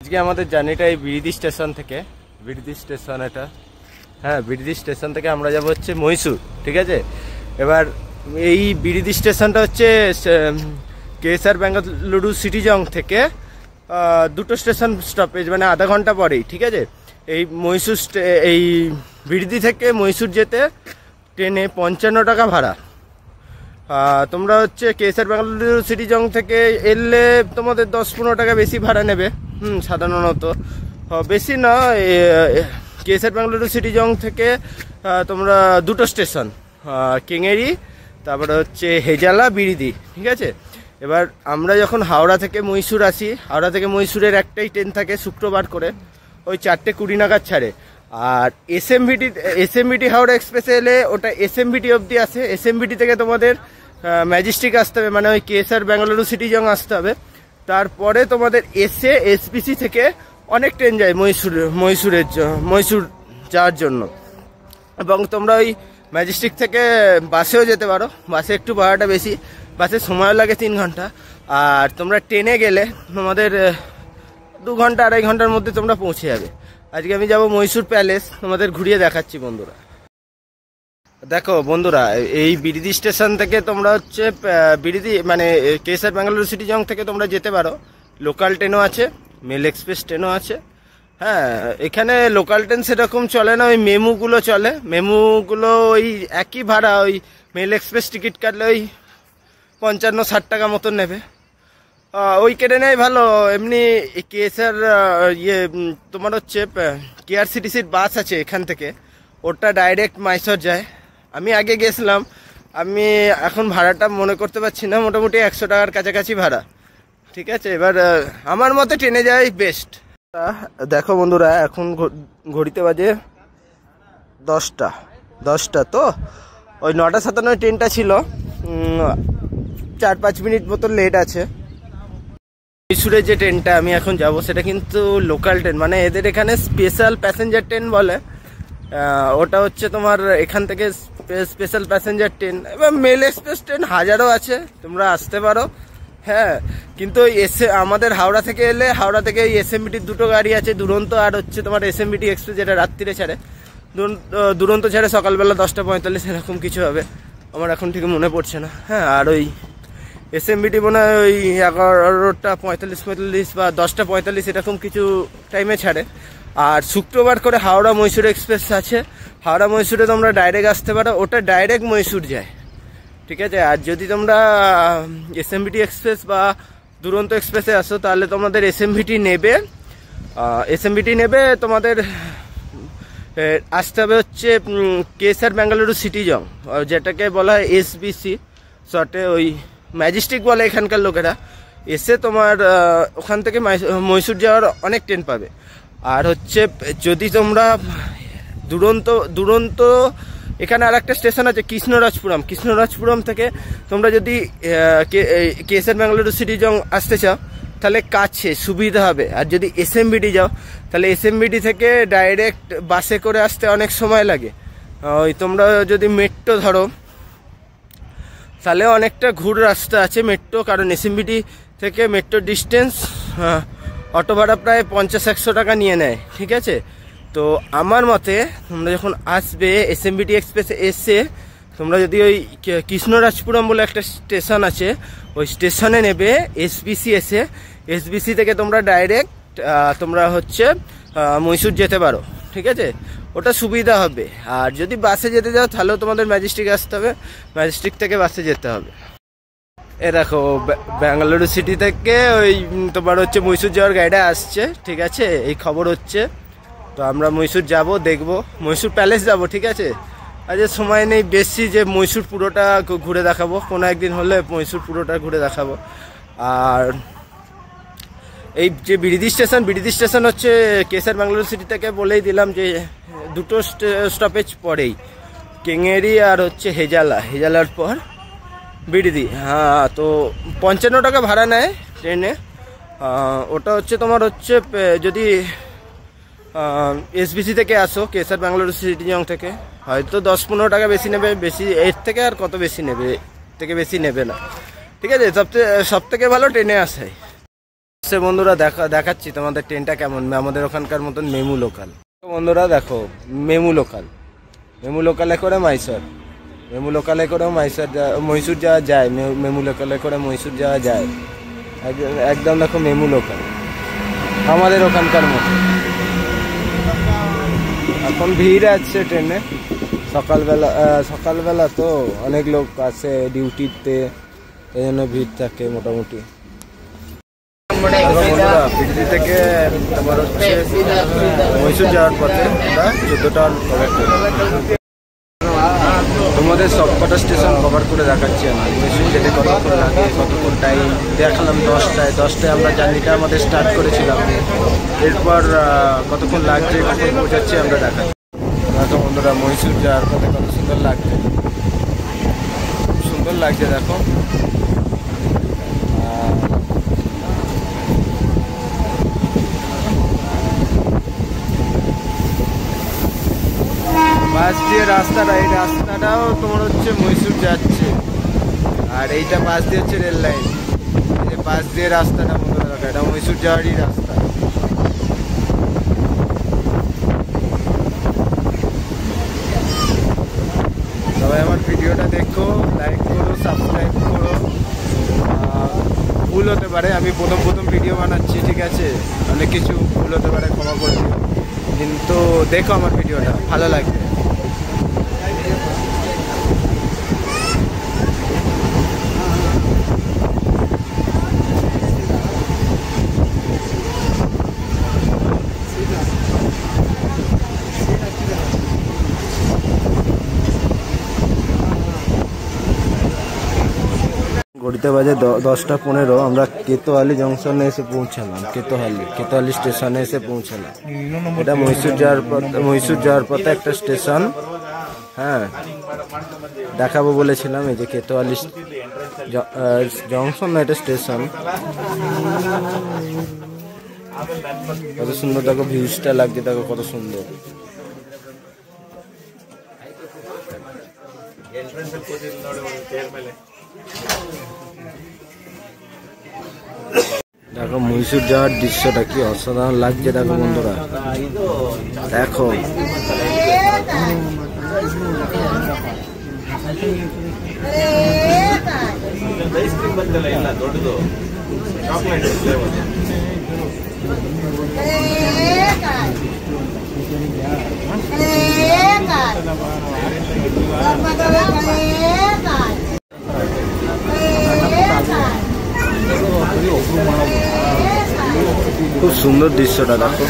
আজকে আমাদের জার্নিটা এই বিরিদি স্টেশন থেকে, বিরিদি স্টেশন এটা, হ্যাঁ বিরিদি স্টেশন থেকে আমরা যাব হচ্ছে মহীশূর। ঠিক আছে, এবার এই বিরিদি স্টেশনটা হচ্ছে কেএসআর বেঙ্গালুরু সিটি জং থেকে দুটো স্টেশন স্টপেজ, মানে আধা ঘন্টা পরেই। ঠিক আছে, এই মহীশূর এই বিরিদি থেকে মহীশূর যেতে ট্রেনে 55 টাকা ভাড়া। তোমরা হচ্ছে কেএসআর বেঙ্গালুরু সিটি জং থেকে এলে তোমাদের 10-15 টাকা বেশি ভাড়া নেবে সাধারণত, বেশি না। কেএসআর বেঙ্গালুরু সিটি জং থেকে তোমরা দুটো স্টেশন, কেঙ্গেরি, তারপরে হচ্ছে হেজালা, বিরিদি। ঠিক আছে, এবার আমরা যখন হাওড়া থেকে মহীশূর আসি, হাওড়া থেকে মহীশূরের একটাই ট্রেন থাকে শুক্রবার করে, ওই 4:20 নাগাদ ছাড়ে। আর এসএমবিটি হাওড়া এক্সপ্রেসে এলে ওটা এসএমবিটি অবধি আসে। এসএমবিটি থেকে তোমাদের ম্যাজেস্টিক আসতে হবে, মানে ওই কেএসআর বেঙ্গালুরু সিটি জং আসতে হবে। তারপরে তোমাদের এসে এসবিসি থেকে অনেক ট্রেন যায় মহীশূর যাওয়ার জন্য, এবং তোমরা ওই ম্যাজেস্টিক থেকে বাসেও যেতে পারো। বাসে একটু ভাড়াটা বেশি, বাসে সময় লাগে 3 ঘন্টা। আর তোমরা ট্রেনে গেলে তোমাদের 2 ঘন্টা 2.5 ঘন্টার মধ্যে তোমরা পৌঁছে যাবে। আজকে আমি যাব মহীশূর প্যালেস, তোমাদের ঘুরিয়ে দেখাচ্ছি বন্ধুরা। দেখো বন্ধুরা, এই বিরিদি স্টেশন থেকে তোমরা হচ্ছে বিরিদি মানে কেএসআর বেঙ্গালুরু সিটি জং থেকে তোমরা যেতে পারো। লোকাল ট্রেনও আছে, মেল এক্সপ্রেস ট্রেনও আছে। হ্যাঁ, এখানে লোকাল ট্রেন সেরকম চলে না, ওই মেমুগুলো চলে। মেমুগুলো ওই একই ভাড়া, ওই মেল এক্সপ্রেস টিকিট কাটলে ওই 55-60 টাকা মতন নেবে। ওই কেটে নেয় ভালো। এমনি কেএসআর তোমার হচ্ছে কেআরসিটিসির বাস আছে এখান থেকে, ওটা ডাইরেক্ট মাইসর যায়। আমি আগে গেছিলাম, আমি এখন ভাড়াটা মনে করতে পারছি না, মোটামুটি 100 টাকার কাছাকাছি ভাড়া। ঠিক আছে, এবার আমার মতে ট্রেনে যাওয়াই বেস্ট। দেখো বন্ধুরা, এখন ঘড়িতে বাজে 10টা। তো ওই 9:57 ট্রেনটা ছিল, 4-5 মিনিট মতো লেট আছে। মহীশূরের যে ট্রেনটা আমি এখন যাব সেটা কিন্তু লোকাল ট্রেন, মানে এদের এখানে স্পেশাল প্যাসেঞ্জার ট্রেন বলে। ওটা হচ্ছে তোমার এখান থেকে স্পেশাল প্যাসেঞ্জার ট্রেন। এবার মেল এক্সপ্রেস ট্রেন হাজারও আছে, তোমরা আসতে পারো। হ্যাঁ, কিন্তু আমাদের হাওড়া থেকে এলে, হাওড়া থেকে এসএমবিটির দুটো গাড়ি আছে, দুরন্ত আর হচ্ছে তোমার এসএমবিটি এক্সপ্রেস, যেটা রাত্রিরে ছাড়ে। দুরন্ত ছাড়ে সকালবেলা 10:45 এরকম কিছু হবে, আমার এখন ঠিক মনে পড়ছে না। হ্যাঁ, আর ওই এসএমবিটি মনে হয় ওই 11:45 বা 10:45 এরকম কিছু টাইমে ছাড়ে। আর শুক্রবার করে হাওড়া মহীশূর এক্সপ্রেস আছে, হাওড়া মহীশূরে তোমরা ডাইরেক্ট আসতে পারো, ওটা ডাইরেক্ট মহীশূর যায়। ঠিক আছে, আর যদি তোমরা এসএমবিটি এক্সপ্রেস বা দুরন্ত এক্সপ্রেসে আসো তাহলে তোমাদের এসএমবিটি নেবে তোমাদের আসতে হবে হচ্ছে কেএসআর বেঙ্গালুরু সিটি জং, যেটাকে বলা হয় এসবিসি শর্টে, ওই ম্যাজেস্টিক বলে এখানকার লোকেরা। এসে তোমার ওখান থেকে মহীশূর যাওয়ার অনেক ট্রেন পাবে। আর হচ্ছে যদি তোমরা দুরন্ত এখানে আর একটা স্টেশন আছে কৃষ্ণরাজপুরম থেকে তোমরা যদি কেএসআর বেঙ্গালুরু সিটি জং আসতে চাও তাহলে কাছে সুবিধা হবে। আর যদি এসএমবিটি যাও তাহলে এসএমবিটি থেকে ডাইরেক্ট বাসে করে আসতে অনেক সময় লাগে। ওই তোমরা যদি মেট্রো ধরো তাহলে অনেকটা ঘুর রাস্তা আছে মেট্রো, কারণ এসএমবিটি থেকে মেট্রো ডিস্টেন্স অটো ভাড়া প্রায় 50-100 টাকা নিয়ে নেয়। ঠিক আছে, তো আমার মতে তোমরা যখন আসবে এসএমবিটি এক্সপ্রেসে এসে তোমরা যদি ওই কৃষ্ণরাজপুরম বলে একটা স্টেশন আছে, ওই স্টেশনে নেবে এসবিসি। এসবিসি থেকে তোমরা ডাইরেক্ট তোমরা হচ্ছে মহীশূর যেতে পারো। ঠিক আছে, ওটা সুবিধা হবে। আর যদি বাসে যেতে যাও তাহলেও তোমাদের ম্যাজেস্টিক আসতে হবে, ম্যাজেস্টিক থেকে বাসে যেতে হবে। এ দেখো, বেঙ্গালুরু সিটি থেকে ওই তোমার হচ্ছে মহীশূর যাওয়ার গাড়িটা আসছে। ঠিক আছে, এই খবর হচ্ছে। তো আমরা মহীশূর যাব, দেখবো মহীশূর প্যালেস যাব। ঠিক আছে, আজ সময় নেই বেশি যে মহীশূর পুরোটা ঘুরে দেখাবো, কোনো একদিন হলে মহীশূর পুরোটা ঘুরে দেখাবো। আর এই যে বিরিদি স্টেশন হচ্ছে কেএসআর বেঙ্গালুরু সিটি থেকে বলেই দিলাম যে দুটো স্টপেজ পরেই, কেঙ্গেরি আর হচ্ছে হেজালার পর বিরিদি। হ্যাঁ, তো 55 টাকা ভাড়া নেয় ট্রেনে। ওটা হচ্ছে তোমার হচ্ছে যদি এসবিসি থেকে আসো কেএসআর বেঙ্গালুরু সিটি জং থেকে, হয়তো 10-15 টাকা বেশি নেবে, বেশি এর থেকে আর কত বেশি নেবে, এর থেকে বেশি নেবে না। ঠিক আছে, সব থেকে ভালো ট্রেনে আসাই। সে বন্ধুরা দেখাচ্ছি তোমাদের ট্রেনটা কেমন, আমাদের ওখানকার মতন মেমু লোকাল। বন্ধুরা দেখো মেমু লোকালে করে মাইসর, মেমু লোকালে করেও মহীশূর যাওয়া যায়, মেমু লোকালে করে মহীশূর যাওয়া যায়। একদম দেখো মেমু লোকাল আমাদের ওখানকার মতো। এখন ভিড় আছে ট্রেনে, সকালবেলা তো অনেক লোক আছে ডিউটিতে, এই জন্য ভিড় থাকে মোটামুটি। দিল্লি থেকে তোমার হচ্ছে মহীশূর যাওয়ার পথে আমরা 14টা তোমাদের সবকটা স্টেশন কভার করে দেখাচ্ছি আমি। মহীশূর যেতে কতক্ষণ লাগে, কতক্ষণ টাইম দেখালাম। 10টায় আমরা জার্নিটা আমাদের স্টার্ট করেছিলাম, এরপর কতক্ষণ লাগছে, কখন পৌঁছাচ্ছি আমরা দেখাচ্ছি। দেখো বন্ধুরা মহীশূর যাওয়ার পথে কত সুন্দর লাগছে, খুব সুন্দর লাগছে দেখো। বাস দিয়ে রাস্তাটা, এই রাস্তাটাও তোমার হচ্ছে মহীশূর যাচ্ছে, আর এইটা পাশ দিয়ে হচ্ছে রেল লাইন। এই যে পাশ দিয়ে রাস্তাটা বন্ধুরা দেখো, এটা মহীশূর যাওয়ারই রাস্তা। সবাই আমার ভিডিওটা দেখো, লাইক করো, সাবস্ক্রাইব করো। ভুল হতে পারে, আমি প্রথম ভিডিও বানাচ্ছি, ঠিক আছে, অনেক কিছু ভুল হতে পারে, ক্ষমা করে দিও, কিন্তু দেখো আমার ভিডিওটা ভালো লাগবে। ঘড়িতে বাজে 10টা 15, আমরা কেতোয়ালি জংশনে এসে পৌঁছালাম, কেতোয়ালি স্টেশনে এসে পৌঁছালাম। এটা মহীশূর যাওয়ার পথে একটা স্টেশন, হ্যাঁ দেখাবো বলেছিলাম। এই যে কেতোয়ালি জংশন না, এটা স্টেশন। কত সুন্দর দেখো, ভিউজটা লাগছে দেখো কত সুন্দর। দেখো মহীশূর যাওয়ার দৃশ্যটা কি অসাধারণ লাগছে দেখো বন্ধুরা, দেখো খুব সুন্দর দৃশ্যটা দেখো।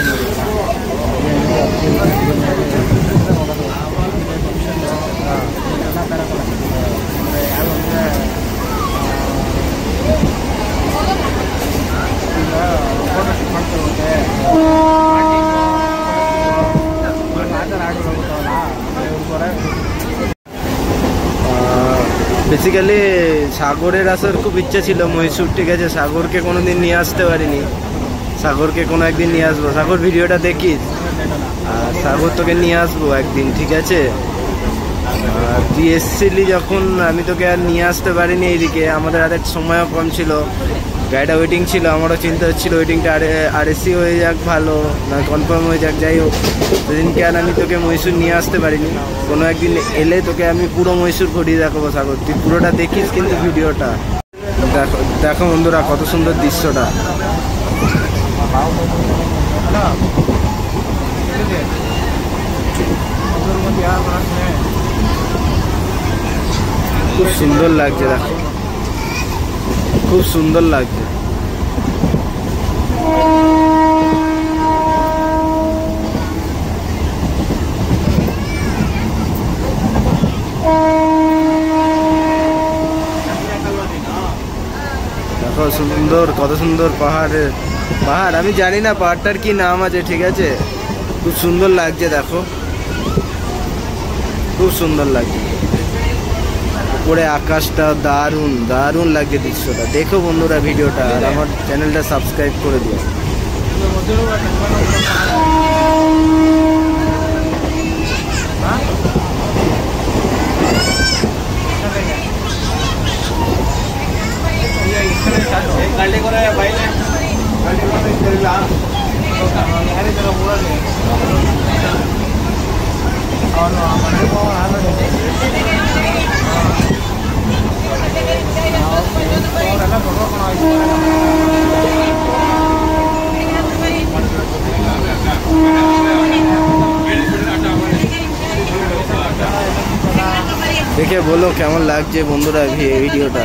বেসিক্যালি সাগরের আসার খুব ইচ্ছা ছিল মহীশূর, ঠিক আছে, সাগরকে কোনোদিন নিয়ে আসতে পারিনি। সাগরকে কোনো একদিন নিয়ে আসবো, সাগর ভিডিওটা দেখিস, আর সাগর তোকে নিয়ে আসবো একদিন, ঠিক আছে। তুই এসছিলি যখন, আমি তোকে আর নিয়ে আসতে পারিনি এইদিকে, আমাদের আর এক সময়ও কম ছিল, গাড়িটা ওয়েটিং ছিল, আমারও চিন্তা হচ্ছিল ওয়েটিংটা আরএসি হয়ে যাক, ভালো না কনফার্ম হয়ে যাক, যাই হোক সেদিনকে আর আমি তোকে মহীশূর নিয়ে আসতে পারিনি। কোনো একদিন এলে তোকে আমি পুরো মহীশূর ঘুরিয়ে দেখাবো সাগর, তুই পুরোটা দেখিস কিন্তু ভিডিওটা। দেখো দেখো বন্ধুরা কত সুন্দর দৃশ্যটা, খুব সুন্দর লাগছে দেখো, খুব সুন্দর লাগছে। দেখো সুন্দর, কত সুন্দর পাহাড়, আমি জানি না পাহাড়টার কি নাম আছে, ঠিক আছে, খুব সুন্দর লাগছে দেখো, খুব সুন্দর লাগছে। উপরে আকাশটা দারুণ লাগছে দৃশ্যটা। দেখো বন্ধুরা ভিডিওটা, আর আমার চ্যানেলটা সাবস্ক্রাইব করে দিও। দেখে বলো কেমন লাগছে বন্ধুরা ভিডিওটা।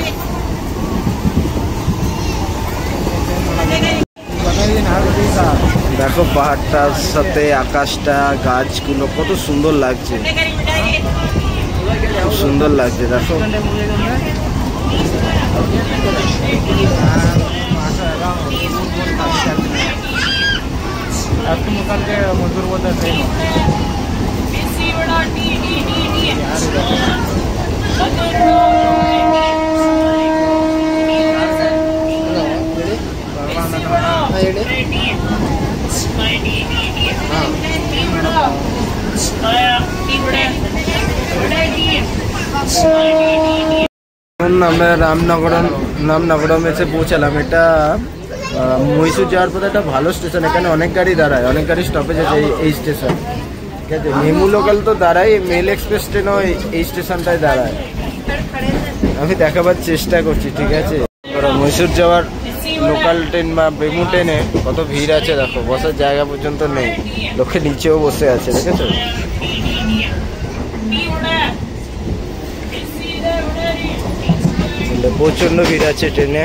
দেখো পাহাড়টার সাথে আকাশটা, গাছগুলো কত সুন্দর লাগছে, খুব সুন্দর লাগছে। দেখো মজদুর বলতে আমরা রামনগরম এসে পৌঁছালাম। এটা মহীশূর যাওয়ার পথে একটা ভালো স্টেশন, এখানে অনেক গাড়ি দাঁড়ায়, অনেক গাড়ি স্টপেজ আছে এই স্টেশন, ঠিক আছে। মেমু লোকাল তো দাঁড়ায়, মেল এক্সপ্রেস ট্রেনও এই স্টেশনটায় দাঁড়ায়। আমি দেখাবার চেষ্টা করছি, ঠিক আছে। মহীশূর যাওয়ার লোকাল ট্রেন বা মেমু ট্রেনে কত ভিড় আছে দেখো, বসার জায়গা পর্যন্ত নেই, লোকে নিচেও বসে আছে, দেখেছো। প্রচন্ড ভিড় আছে ট্রেনে।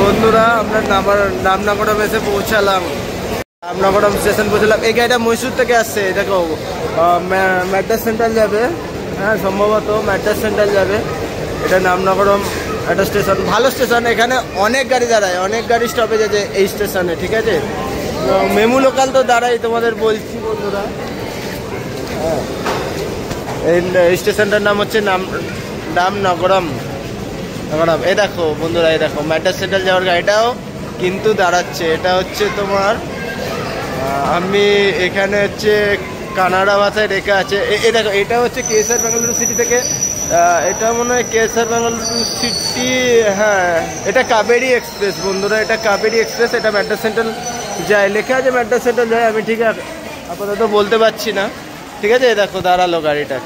বন্ধুরা আমরা রামনগরম এসে পৌঁছালাম, রামনগরম স্টেশন পৌঁছালাম। এই গাড়িটা মহীশূর থেকে আসছে, দেখো ম্যাড্রাস সেন্ট্রাল যাবে, হ্যাঁ সম্ভবত ম্যাড্রাস সেন্ট্রাল যাবে। এটা রামনগরম একটা স্টেশন, ভালো স্টেশন, এখানে অনেক গাড়ি দাঁড়ায়, অনেক গাড়ি স্টপেজ আছে এই স্টেশনে, ঠিক আছে। মেমু লোকাল তো দাঁড়াই, তোমাদের বলছি বন্ধুরা। হ্যাঁ এই স্টেশনটার নাম হচ্ছে রামনগরম। এই দেখো বন্ধুরা, এই দেখো ম্যাড্রাস সেন্ট্রাল যাওয়ার গাড়িটাও কিন্তু দাঁড়াচ্ছে। এটা হচ্ছে তোমার, আমি এখানে হচ্ছে কানাডা ভাষায় রেখা আছে। এই দেখো এটা হচ্ছে কেএসআর বেঙ্গালুরু সিটি থেকে, এটা মনে হয় কেএসআর বেঙ্গালুরু সিটি, হ্যাঁ এটা কাবেরী এক্সপ্রেস বন্ধুরা, এটা কাবেরী এক্সপ্রেস। এটা ম্যাড্রাস সেন্ট্রাল যায়, লেখা আছে ম্যাড্রাস সেন্ট্রাল যায়, আমি ঠিক আপাতত বলতে পারছি না, ঠিক আছে। দেখো দাঁড়ালো গাড়িটা,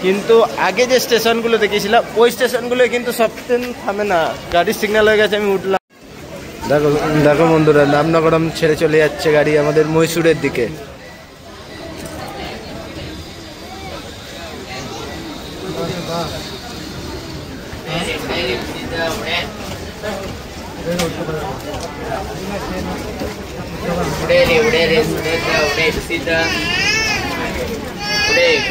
কিন্তু আগে যে স্টেশনগুলো দেখেছিলাম ওই স্টেশনগুলো কিন্তু সব ট্রেন থামে না, গাড়ির সিগন্যাল হয়ে গেছে, আমি উঠলাম। দেখো দেখো বন্ধুরা, রামনগরম ছেড়ে চলে যাচ্ছে গাড়ি আমাদের মহীশূরের দিকে।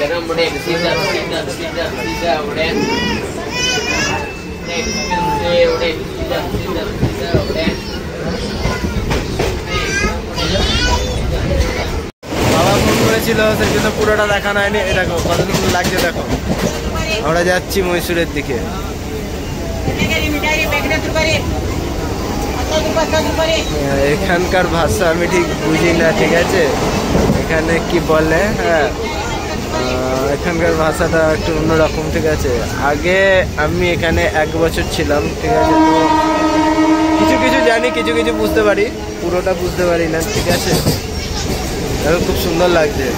गरम उड़े सीधा सीधा सीधा सीधा उड़े उड़े सीधा सीधा सीधा उड़े। বাবা ফোন করেছিল, সেই জন্য পুরোটা দেখানো হয়নি। দেখো কত সুন্দর লাগছে, দেখো আমরা যাচ্ছি মহীশূরের দিকে। এখানকার ভাষা আমি ঠিক বুঝি না, ঠিক আছে, এখানে কি বলে, হ্যাঁ এখানকার ভাষাটা একটু অন্যরকম, ঠিক আছে। আগে আমি এখানে 1 বছর ছিলাম, ঠিক আছে, তো কিছু কিছু জানি, কিছু কিছু বুঝতে পারি, পুরোটা বুঝতে পারি না, ঠিক আছে। দেখো খুব সুন্দর লাগছে।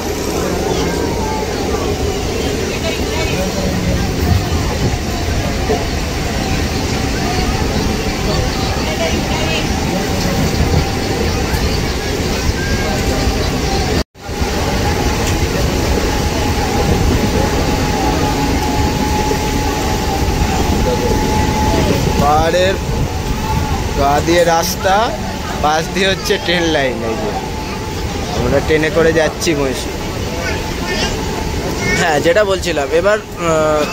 পাহাড়ের গা দিয়ে রাস্তা, পাশ দিয়ে হচ্ছে ট্রেন লাইন। এই যে আমরা ট্রেনে করে যাচ্ছি মহীশূর। হ্যাঁ যেটা বলছিলাম, এবার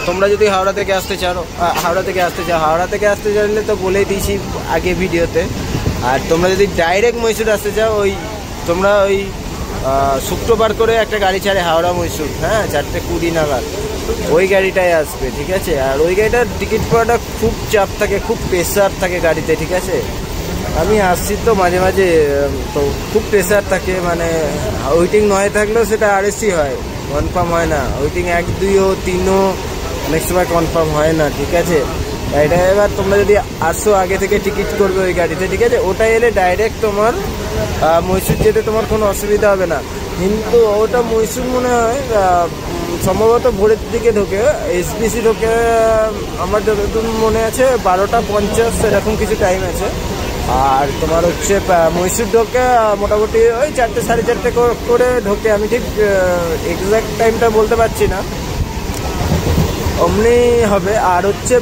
তোমরা যদি হাওড়া থেকে আসতে চাইলে তো বলেই দিয়েছি আগে ভিডিওতে। আর তোমরা যদি ডাইরেক্ট মহীশূর আসতে চাও, তোমরা ওই শুক্রবার করে একটা গাড়ি ছাড়ে হাওড়া মহীশূর, হ্যাঁ 4:20 নাগাদ, ওই গাড়িটাই আসবে, ঠিক আছে। আর ওই গাড়িটার টিকিট পাওয়াটা খুব চাপ থাকে, খুব প্রেশার থাকে গাড়িতে, ঠিক আছে। আমি আসছি তো মাঝে মাঝে, তো খুব প্রেশার থাকে, মানে ওয়েটিং 9 থাকলেও সেটা আরএসি হয়, কনফার্ম হয় না। ওয়েটিং 1, 2 ও 3ও অনেক সময় কনফার্ম হয় না, ঠিক আছে। এটা এবার তোমরা যদি আসো আগে থেকে টিকিট করবে ওই গাড়িতে, ঠিক আছে, ওটা এলে ডাইরেক্ট তোমার মহীশূর যেতে তোমার কোনো অসুবিধা হবে না। কিন্তু ওটা মহীশূর মনে হয় সম্ভবত ভোরের দিকে ঢোকে, এসবিসি ঢোকে আমার যতদূর মনে আছে 12:50 এরকম কিছু টাইম আছে। আর তোমার হচ্ছে মহীশূর ঢোকে মোটামুটি ওই 4টে 4:30 করে ঢোকে, আমি ঠিক এক্স্যাক্ট টাইমটা বলতে পারছি না, অমনি হবে। আর হচ্ছে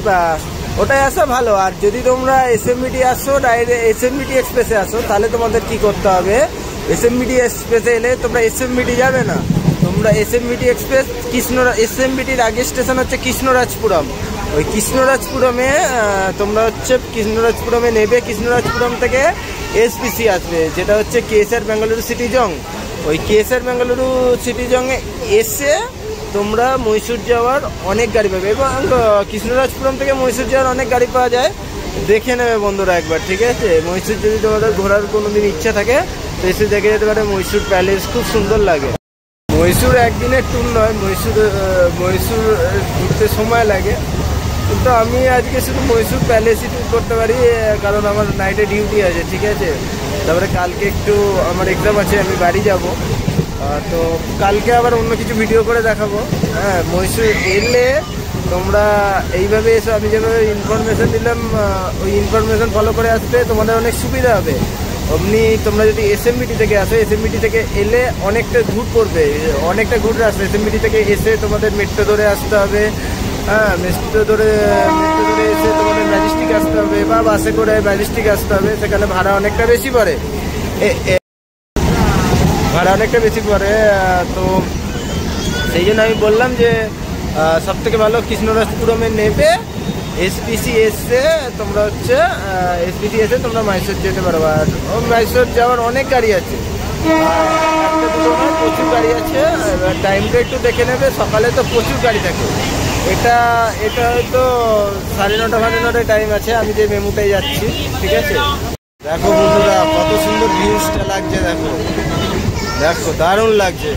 ওটাই আসা ভালো। আর যদি তোমরা এসএমবিটি আসো, ডাইরেক্ট এসএমবিটি এক্সপ্রেসে আসো, তাহলে তোমাদের কি করতে হবে, এসএমবিটি এক্সপ্রেসে এলে তোমরা এসএমবিটি যাবে না, তোমরা এসএমবিটি এক্সপ্রেস এসএমবিটির আগের স্টেশন হচ্ছে কৃষ্ণরাজপুরম। ওই কৃষ্ণরাজপুরমে তোমরা হচ্ছে কৃষ্ণরাজপুরমে নেবে, কৃষ্ণরাজপুরম থেকে এসপিসি আসবে, যেটা হচ্ছে কেএসআর বেঙ্গালুরু সিটি জং। ওই কেএসআর বেঙ্গালুরু সিটি জংয়ে এসে তোমরা মহীশূর যাওয়ার অনেক গাড়ি পাবে, এবং কৃষ্ণরাজপুরম থেকে মহীশূর যাওয়ার অনেক গাড়ি পাওয়া যায়। দেখে নেবে বন্ধুরা একবার, ঠিক আছে। মহীশূর যদি তোমাদের ঘোরার কোনো দিন ইচ্ছা থাকে তো এসে দেখে যেতে পারে মহীশূর প্যালেস, খুব সুন্দর লাগে। মহীশূর একদিনের ট্যুর নয়, মহীশূর ঘুরতে সময় লাগে, কিন্তু আমি আজকে শুধু মহীশূর প্যালেসই ট্যুর করতে পারি, কারণ আমার নাইটে ডিউটি আছে, ঠিক আছে। তারপরে কালকে একটু আমার এক্সাম আছে, আমি বাড়ি যাব, তো কালকে আবার অন্য কিছু ভিডিও করে দেখাবো। হ্যাঁ, মহীশূর এলে তোমরা এইভাবে এসো, আমি যেভাবে ইনফরমেশান দিলাম ওই ইনফরমেশান ফলো করে আসবে, তোমাদের অনেক সুবিধা হবে। অমনি তোমরা যদি এসএমবিটি থেকে আসো, এসএমবিটি থেকে এলে অনেকটা ঘুর পড়বে, অনেকটা ঘুর আসবে। এসএমবিটি থেকে এসে তোমাদের মেট্রো ধরে আসতে হবে, হ্যাঁ, মেট্রো ধরে এসে তোমাদের ম্যাজেস্টিক আসতে হবে, বা বাসে করে ম্যাজেস্টিক আসতে হবে, সেখানে ভাড়া অনেকটা বেশি পড়ে, তো সেই জন্য আমি বললাম যে সব থেকে ভালো কৃষ্ণরাজপুরমে নেবে, এসপিসি এসে তোমরা হচ্ছে এসপিসি এসে তোমরা মহীশূর যেতে পারো। আর মহীশূর যাওয়ার অনেক গাড়ি আছে, একটা দুটো নয়, প্রচুর গাড়ি আছে। টাইমটা একটু দেখে নেবে, সকালে তো প্রচুর গাড়ি থাকে। এটা হয়তো 9:30 টাইম আছে, আমি যে মেমুটাই যাচ্ছি, ঠিক আছে। দেখো বন্ধুরা কত সুন্দর ভিউজটা লাগছে, দেখো দারুণ লাগছে।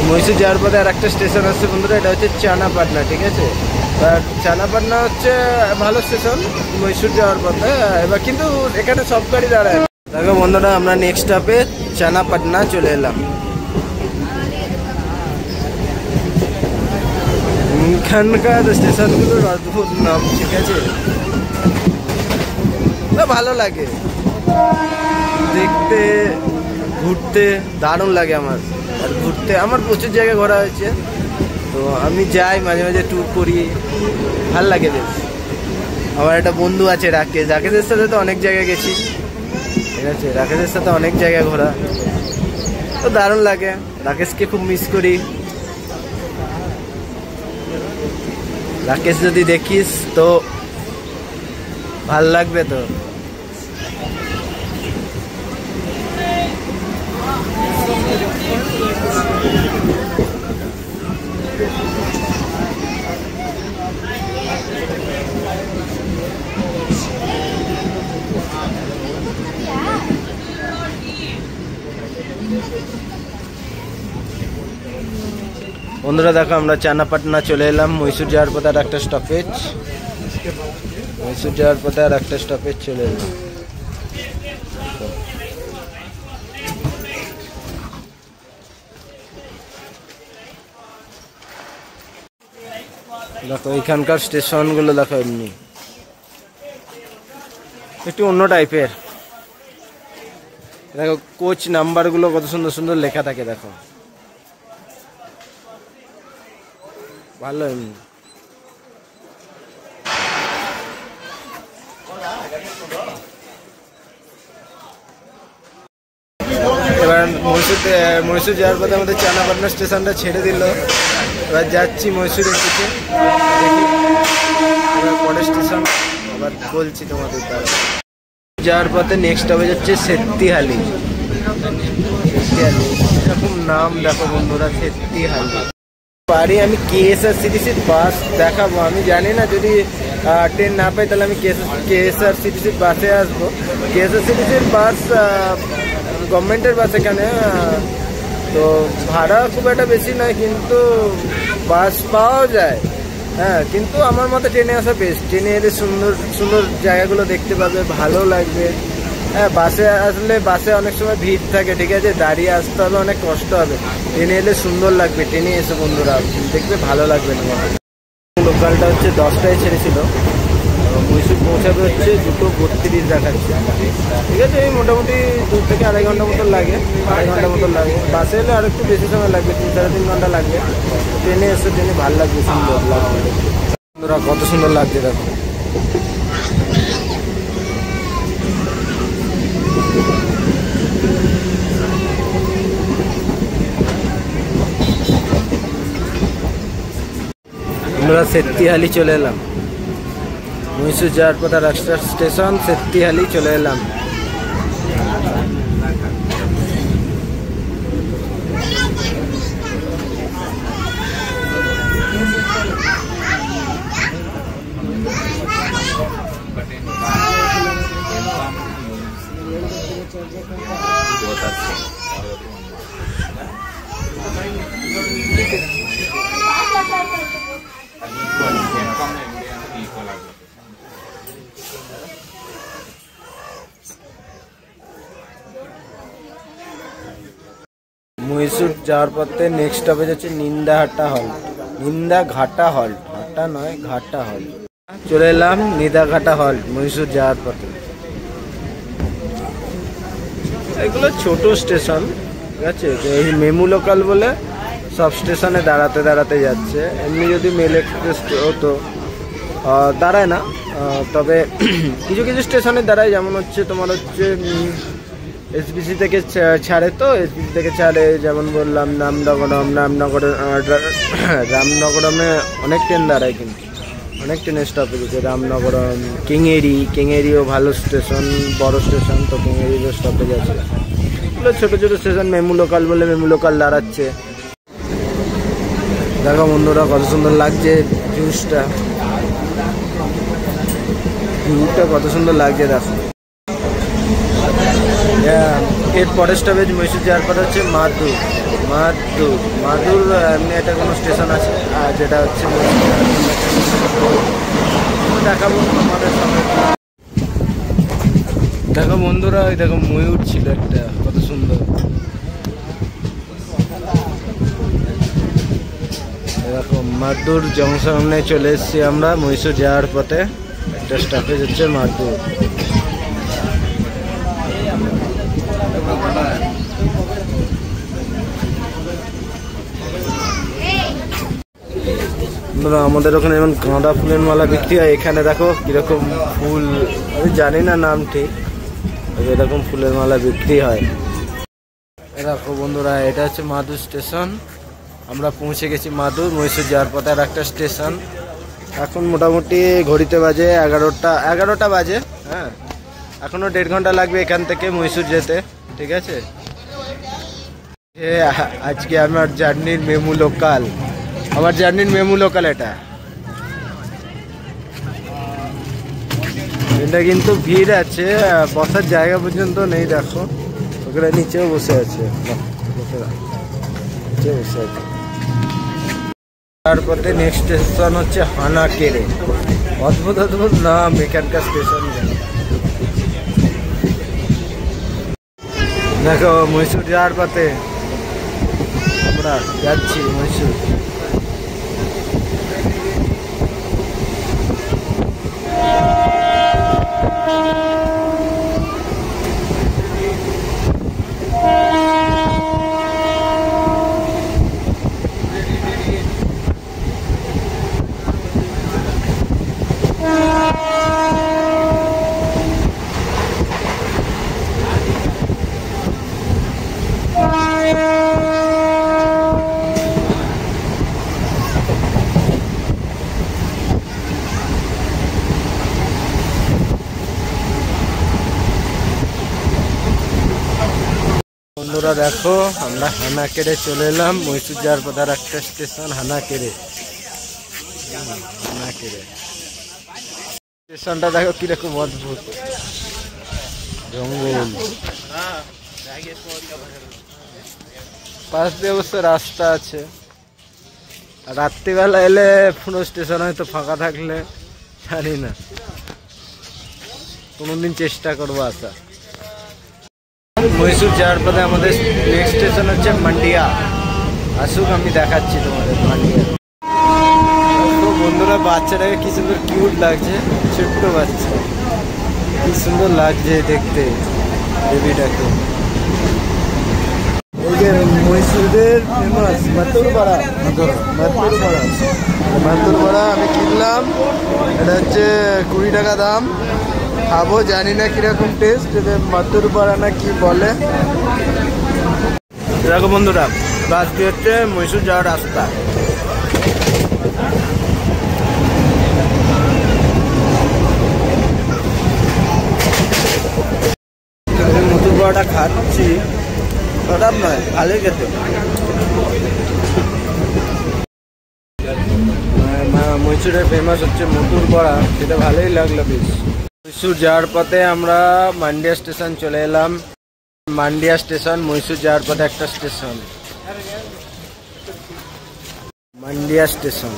মহীশূর যাওয়ার পথে আর একটা স্টেশন আসছে বন্ধুরা, এটা হচ্ছে চানাপাটনা, ঠিক আছে। আর চানাপাটনা হচ্ছে ভালো স্টেশন মহীশূর যাওয়ার পথে, এবার কিন্তু এখানে সব গাড়ি দাঁড়ায়। দেখো বন্ধুরা, আমরা নেক্সট স্টপে চানাপাটনা চলে এলাম। এখানকার স্টেশনগুলোর অদ্ভুত নাম, ঠিক আছে, ভালো লাগে দেখতে, ঘুরতে দারুণ লাগে আমার। আর ঘুরতে আমার প্রচুর জায়গায় ঘোরা হয়েছে, তো আমি যাই মাঝে মাঝে ট্যুর করি, ভাল লাগে বেশ। আমার একটা বন্ধু আছে রাকেশের সাথে তো অনেক জায়গায় গেছি, ঠিক আছে, রাকেশের সাথে অনেক জায়গায় ঘোরা, তো দারুণ লাগে। রাকেশকে খুব মিস করি। রাকেশ যদি দেখিস তো ভাল লাগবে তো। বন্ধুরা দেখো, আমরা চানাপাটনা চলে এলাম। মহীশূর যাওয়ার পথে আর একটা স্টপেজ, চলে এলাম। দেখো এখানকার স্টেশনগুলো দেখো, এমনি একটু অন্য টাইপের, দেখো কোচ নাম্বারগুলো কত সুন্দর সুন্দর লেখা থাকে, দেখো ভালো এমনি। এবার মহীশূর যাওয়ার পথে আমাদের চানাপাটনা স্টেশনটা ছেড়ে দিল। এবার যাচ্ছি মহীশূরের দিকে, দেখি এবার পরের স্টেশন আবার বলছি তোমাদের দ্বারা। যাওয়ার পথে নেক্সট হবে যাচ্ছে সেত্তিহালি। এরকম নাম দেখো বন্ধুরা, সেত্তিহালি। পারি আমি কেএসআরসিটিসির বাস দেখাবো, আমি জানি না যদি ট্রেন না পাই তাহলে আমি কেএসআরসিটিসির বাসে আসবো। কেএসআরসিটিসির বাস গভর্নমেন্টের বাস এখানে, তো ভাড়া খুব একটা বেশি নয়, কিন্তু বাস পাওয়া যায়। হ্যাঁ, কিন্তু আমার মতে ট্রেনে আসা বেস্ট। ট্রেনে এলে সুন্দর সুন্দর জায়গাগুলো দেখতে পাবে, ভালো লাগবে। হ্যাঁ, বাসে আসলে বাসে অনেক সময় ভিড় থাকে, ঠিক আছে, দাঁড়িয়ে আসতে হবে, অনেক কষ্ট হবে। ট্রেনে এলে সুন্দর লাগবে, ট্রেনে এসে বন্ধুরা দেখবে ভালো লাগবে তোমার। লোকালটা হচ্ছে 10টায় ছেড়েছিল, মহীশূর পৌঁছাবে হচ্ছে 2:32 দেখাচ্ছে, ঠিক আছে। এই মোটামুটি 2 থেকে আড়াই ঘন্টা মতো লাগে, আড়াই ঘন্টা মতো লাগে। বাসে এলে আর একটু বেশি সময় লাগবে, 3-3.5 ঘন্টা লাগবে। ট্রেনে এসে ট্রেনে ভালো লাগবে, সুন্দর লাগবে বন্ধুরা, কত সুন্দর লাগছে দেখো। আমরা সেত্তিহালি চলে এলাম, মহীশূর যাওয়ার পথে রাস্তা স্টেশন সেত্তিহালি চলে এলাম। মহীশূর যাওয়ার পথে নেক্সট হবে যাচ্ছে নিন্দাঘাটা হল, নিন্দাঘাটা হল, ঘাটা নয় ঘাটা হল। চলে এলাম নিন্দাঘাটা হল মহীশূর যাওয়ার পথে। এগুলো ছোট স্টেশন, ঠিক আছে, এই মেমু লোকাল বলে সব স্টেশনে দাঁড়াতে দাঁড়াতে যাচ্ছে। এমনি যদি মেল এক্সপ্রেস হতো দাঁড়ায় না, তবে কিছু কিছু স্টেশনে দাঁড়ায়, যেমন হচ্ছে তোমার হচ্ছে এসবিসি থেকে ছাড়ে, তো এসবিসি থেকে ছাড়ে, যেমন বললাম রামনগরমে অনেক ট্রেন দাঁড়ায়, কিন্তু অনেক ট্রেনের স্টপেজ আছে। রামনগরম, কেঙ্গেরিও ভালো স্টেশন, বড় স্টেশন, তো কেঙ্গেরিরও স্টপেজ আছে। এগুলো ছোটো ছোটো স্টেশন, মেমু লোকাল বলে মেমু লোকাল দাঁড়াচ্ছে। দেখো বন্ধুরা কত সুন্দর লাগছে ভিউটা কত সুন্দর লাগছে দেখো। এর পরের স্টপেজ মহীশূর যাওয়ার পরে হচ্ছে মাদুর এমনি একটা কোনো স্টেশন আছে, আর যেটা হচ্ছে দেখাবো আমাদের সামনে। দেখো বন্ধুরা, ওই দেখো ময়ূর ছিল একটা, কত সুন্দর। দেখো মাদুর জংশনে চলে এসেছি আমরা মহীশূর যাওয়ার পথে। একটা স্টপেজ হচ্ছে মাদুর। আমাদের ওখানে যেমন গাঁদা ফুলের মালা বিক্রি হয়, এখানে দেখো কিরকম ফুল, আমি জানি না নাম ঠিক, এরকম ফুলের মালা বিক্রি হয়। দেখো বন্ধুরা, এটা হচ্ছে মাদুর স্টেশন। আমরা পৌঁছে গেছি মাদুর, মহীশূর যাওয়ার পথে আর একটা স্টেশন। এখন মোটামুটি ঘড়িতে বাজে 11টা বাজে। হ্যাঁ, এখনো 1.5 ঘন্টা লাগবে এখান থেকে মহীশূর যেতে, ঠিক আছে। আজকে আমার জার্নির মেমু লোকাল, এটা কিন্তু ভিড় আছে, বসার জায়গা পর্যন্ত নেই। দেখো ওখানে নিচেও বসে আছে, তারপরে নেক্সট স্টেশন হচ্ছে হানাকেরে। অদ্ভুত অদ্ভুত নাম এখানকার স্টেশন। দেখো মহীশূর যাওয়ার পথে আমরা যাচ্ছি মহীশূর। বন্ধুরা দেখো আমরা হানাকেরে চলে এলাম। মহীশূর যাওয়ার পথে আর একটা স্টেশন হানাকেরে। হানাকেরে স্টেশনটা দেখো কিরকম অদ্ভুত, জঙ্গল, পাশ দিয়ে অবশ্য রাস্তা আছে। আর রাত্রিবেলা এলে পুরো স্টেশন হয়তো ফাঁকা থাকলে জানি না, কোনোদিন চেষ্টা করবো আসা। মহীশূর যাওয়ার পথে আমাদের নেক্সট স্টেশন হচ্ছে মান্ডিয়া। আসুক আমি দেখাচ্ছি তোমাদের মান্ডিয়া। তো বন্ধুরা বাচ্চাটাকে কি সুন্দর কিউট লাগছে, ছোট্ট বাচ্চা, কি সুন্দর লাগছে দেখতে বেবিটাকে। এই যে মহীশূরের ফেমাস মাতুর বড়া, মাতুর বড়া আমি কিনলাম। এটা হচ্ছে 20 টাকা দাম। খাবো, জানি না কিরকম টেস্ট, মাতুর বড়া না কি বলে। দেখো বন্ধুরা বাস দিয়ে হচ্ছে মহীশূর যাওয়ার রাস্তা। মতুর বড়াটা খাচ্ছি, খারাপ নয়, ভালোই খেতে। মহীশূরের ফেমাস হচ্ছে মতুর বড়া, সেটা ভালোই লাগলো বেশ। মহীশূর যাওয়ার পথে আমরা মান্ডিয়া স্টেশন চলে এলাম। মান্ডিয়া স্টেশন মহীশূর যাওয়ার পথে একটা স্টেশন, মান্ডিয়া স্টেশন।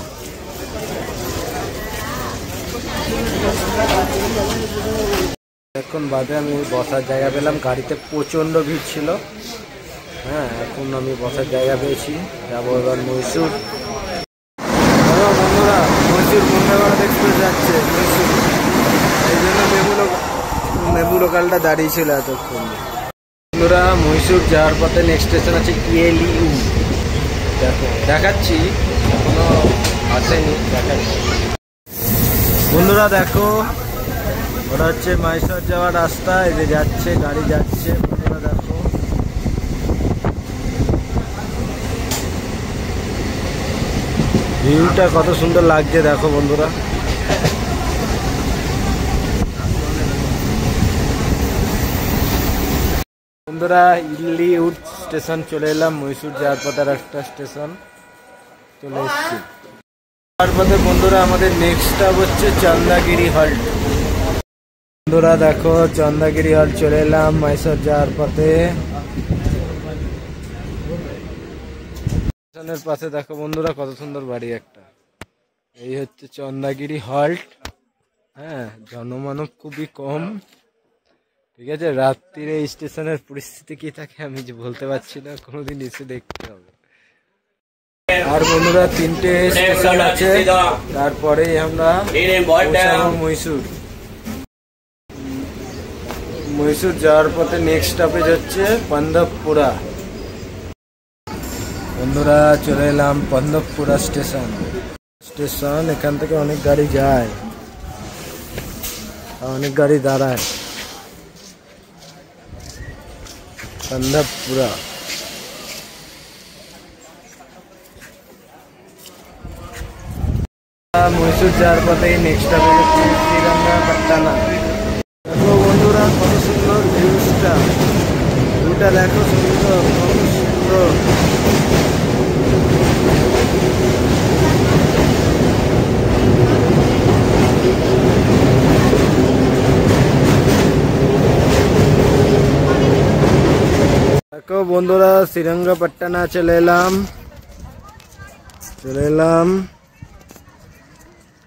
এখন বাদে আমি বসার জায়গা পেলাম, গাড়িতে প্রচণ্ড ভিড় ছিল। হ্যাঁ, এখন আমি বসার জায়গা পেয়েছি, যাবো এবার মহীশূর। বন্ধুরা মহীশূর বন্দেভারত এক্সপ্রেস যাচ্ছে মহীশূর, এই জন্য মেবু লোকালটা দাঁড়িয়ে ছিল এতক্ষণ। বন্ধুরা মহীশূর যাওয়ার পথে নেক্সট স্টেশন আছে ইএলইউ। দেখো দেখাচ্ছি, এখনো আসেনি, দেখাচ্ছি। বন্ধুরা দেখো ওটা হচ্ছে মহীশূর যাওয়ার রাস্তা, এই যে যাচ্ছে গাড়ি যাচ্ছে। বন্ধুরা দেখো ভিউটা কত সুন্দর লাগছে, দেখো বন্ধুরা। বন্ধুরা ইলিউড স্টেশন চলে এলাম, মহীশূর যাওয়ার পথে আর একটা স্টেশন চলে এসছি। যাওয়ার পথে বন্ধুরা আমাদের নেক্সট স্টপ হচ্ছে চন্দাগিরি হল্ট। বন্ধুরা দেখো চন্দাগিরি হল্ট চলে এলাম মহীশূর যাওয়ার পথে। স্টেশনের পাশে দেখো বন্ধুরা কত সুন্দর বাড়ি একটা। এই হচ্ছে চন্দাগিরি হল্ট। হ্যাঁ, জনমানব খুবই কম, ঠিক আছে। রাত্রিরে এই স্টেশনের পরিস্থিতি কি থাকে আমি যে বলতে পারছি না, কোনোদিন এসে দেখতে হবে। আর বন্ধুরা 3টে স্টেশন আছে, তারপরেই আমরা মহীশূর। মহীশূর যাওয়ার পথে নেক্সট স্টপেজ হচ্ছে পান্ডবপুরা। বন্ধুরা চলে এলাম পান্ডবপুরা স্টেশন। এখান থেকে অনেক গাড়ি যায়, অনেক গাড়ি দাঁড়ায়। পান্ডবপুরা মহীশূর যাওয়ার পথে নেক্সট স্টপেজ হচ্ছে শ্রীরঙ্গপট্টনা। দেখো বন্ধুরা কত সুন্দর ভিউটা দেখো, সুন্দর, কত সুন্দর। দেখো বন্ধুরা শ্রীরঙ্গপট্টনা চলে এলাম।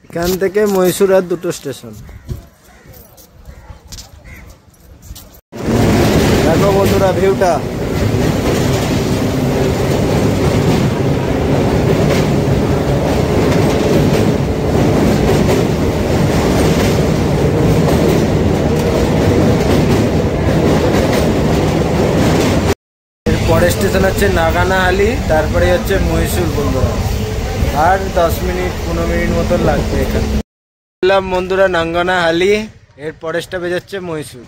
এখান থেকে মহীশূর আর 2টো স্টেশন। দেখো বন্ধুরা ভিউটা, পরের স্টেশন হচ্ছে নাগানাহালি, তারপরে হচ্ছে মহীশূর। বন্ধুরা আর 10-15 মিনিট মতো লাগবে এখানে। এলাম বন্ধুরা নাঙ্গনাহালি, এর পরের স্টপেজ হচ্ছে মহীশূর।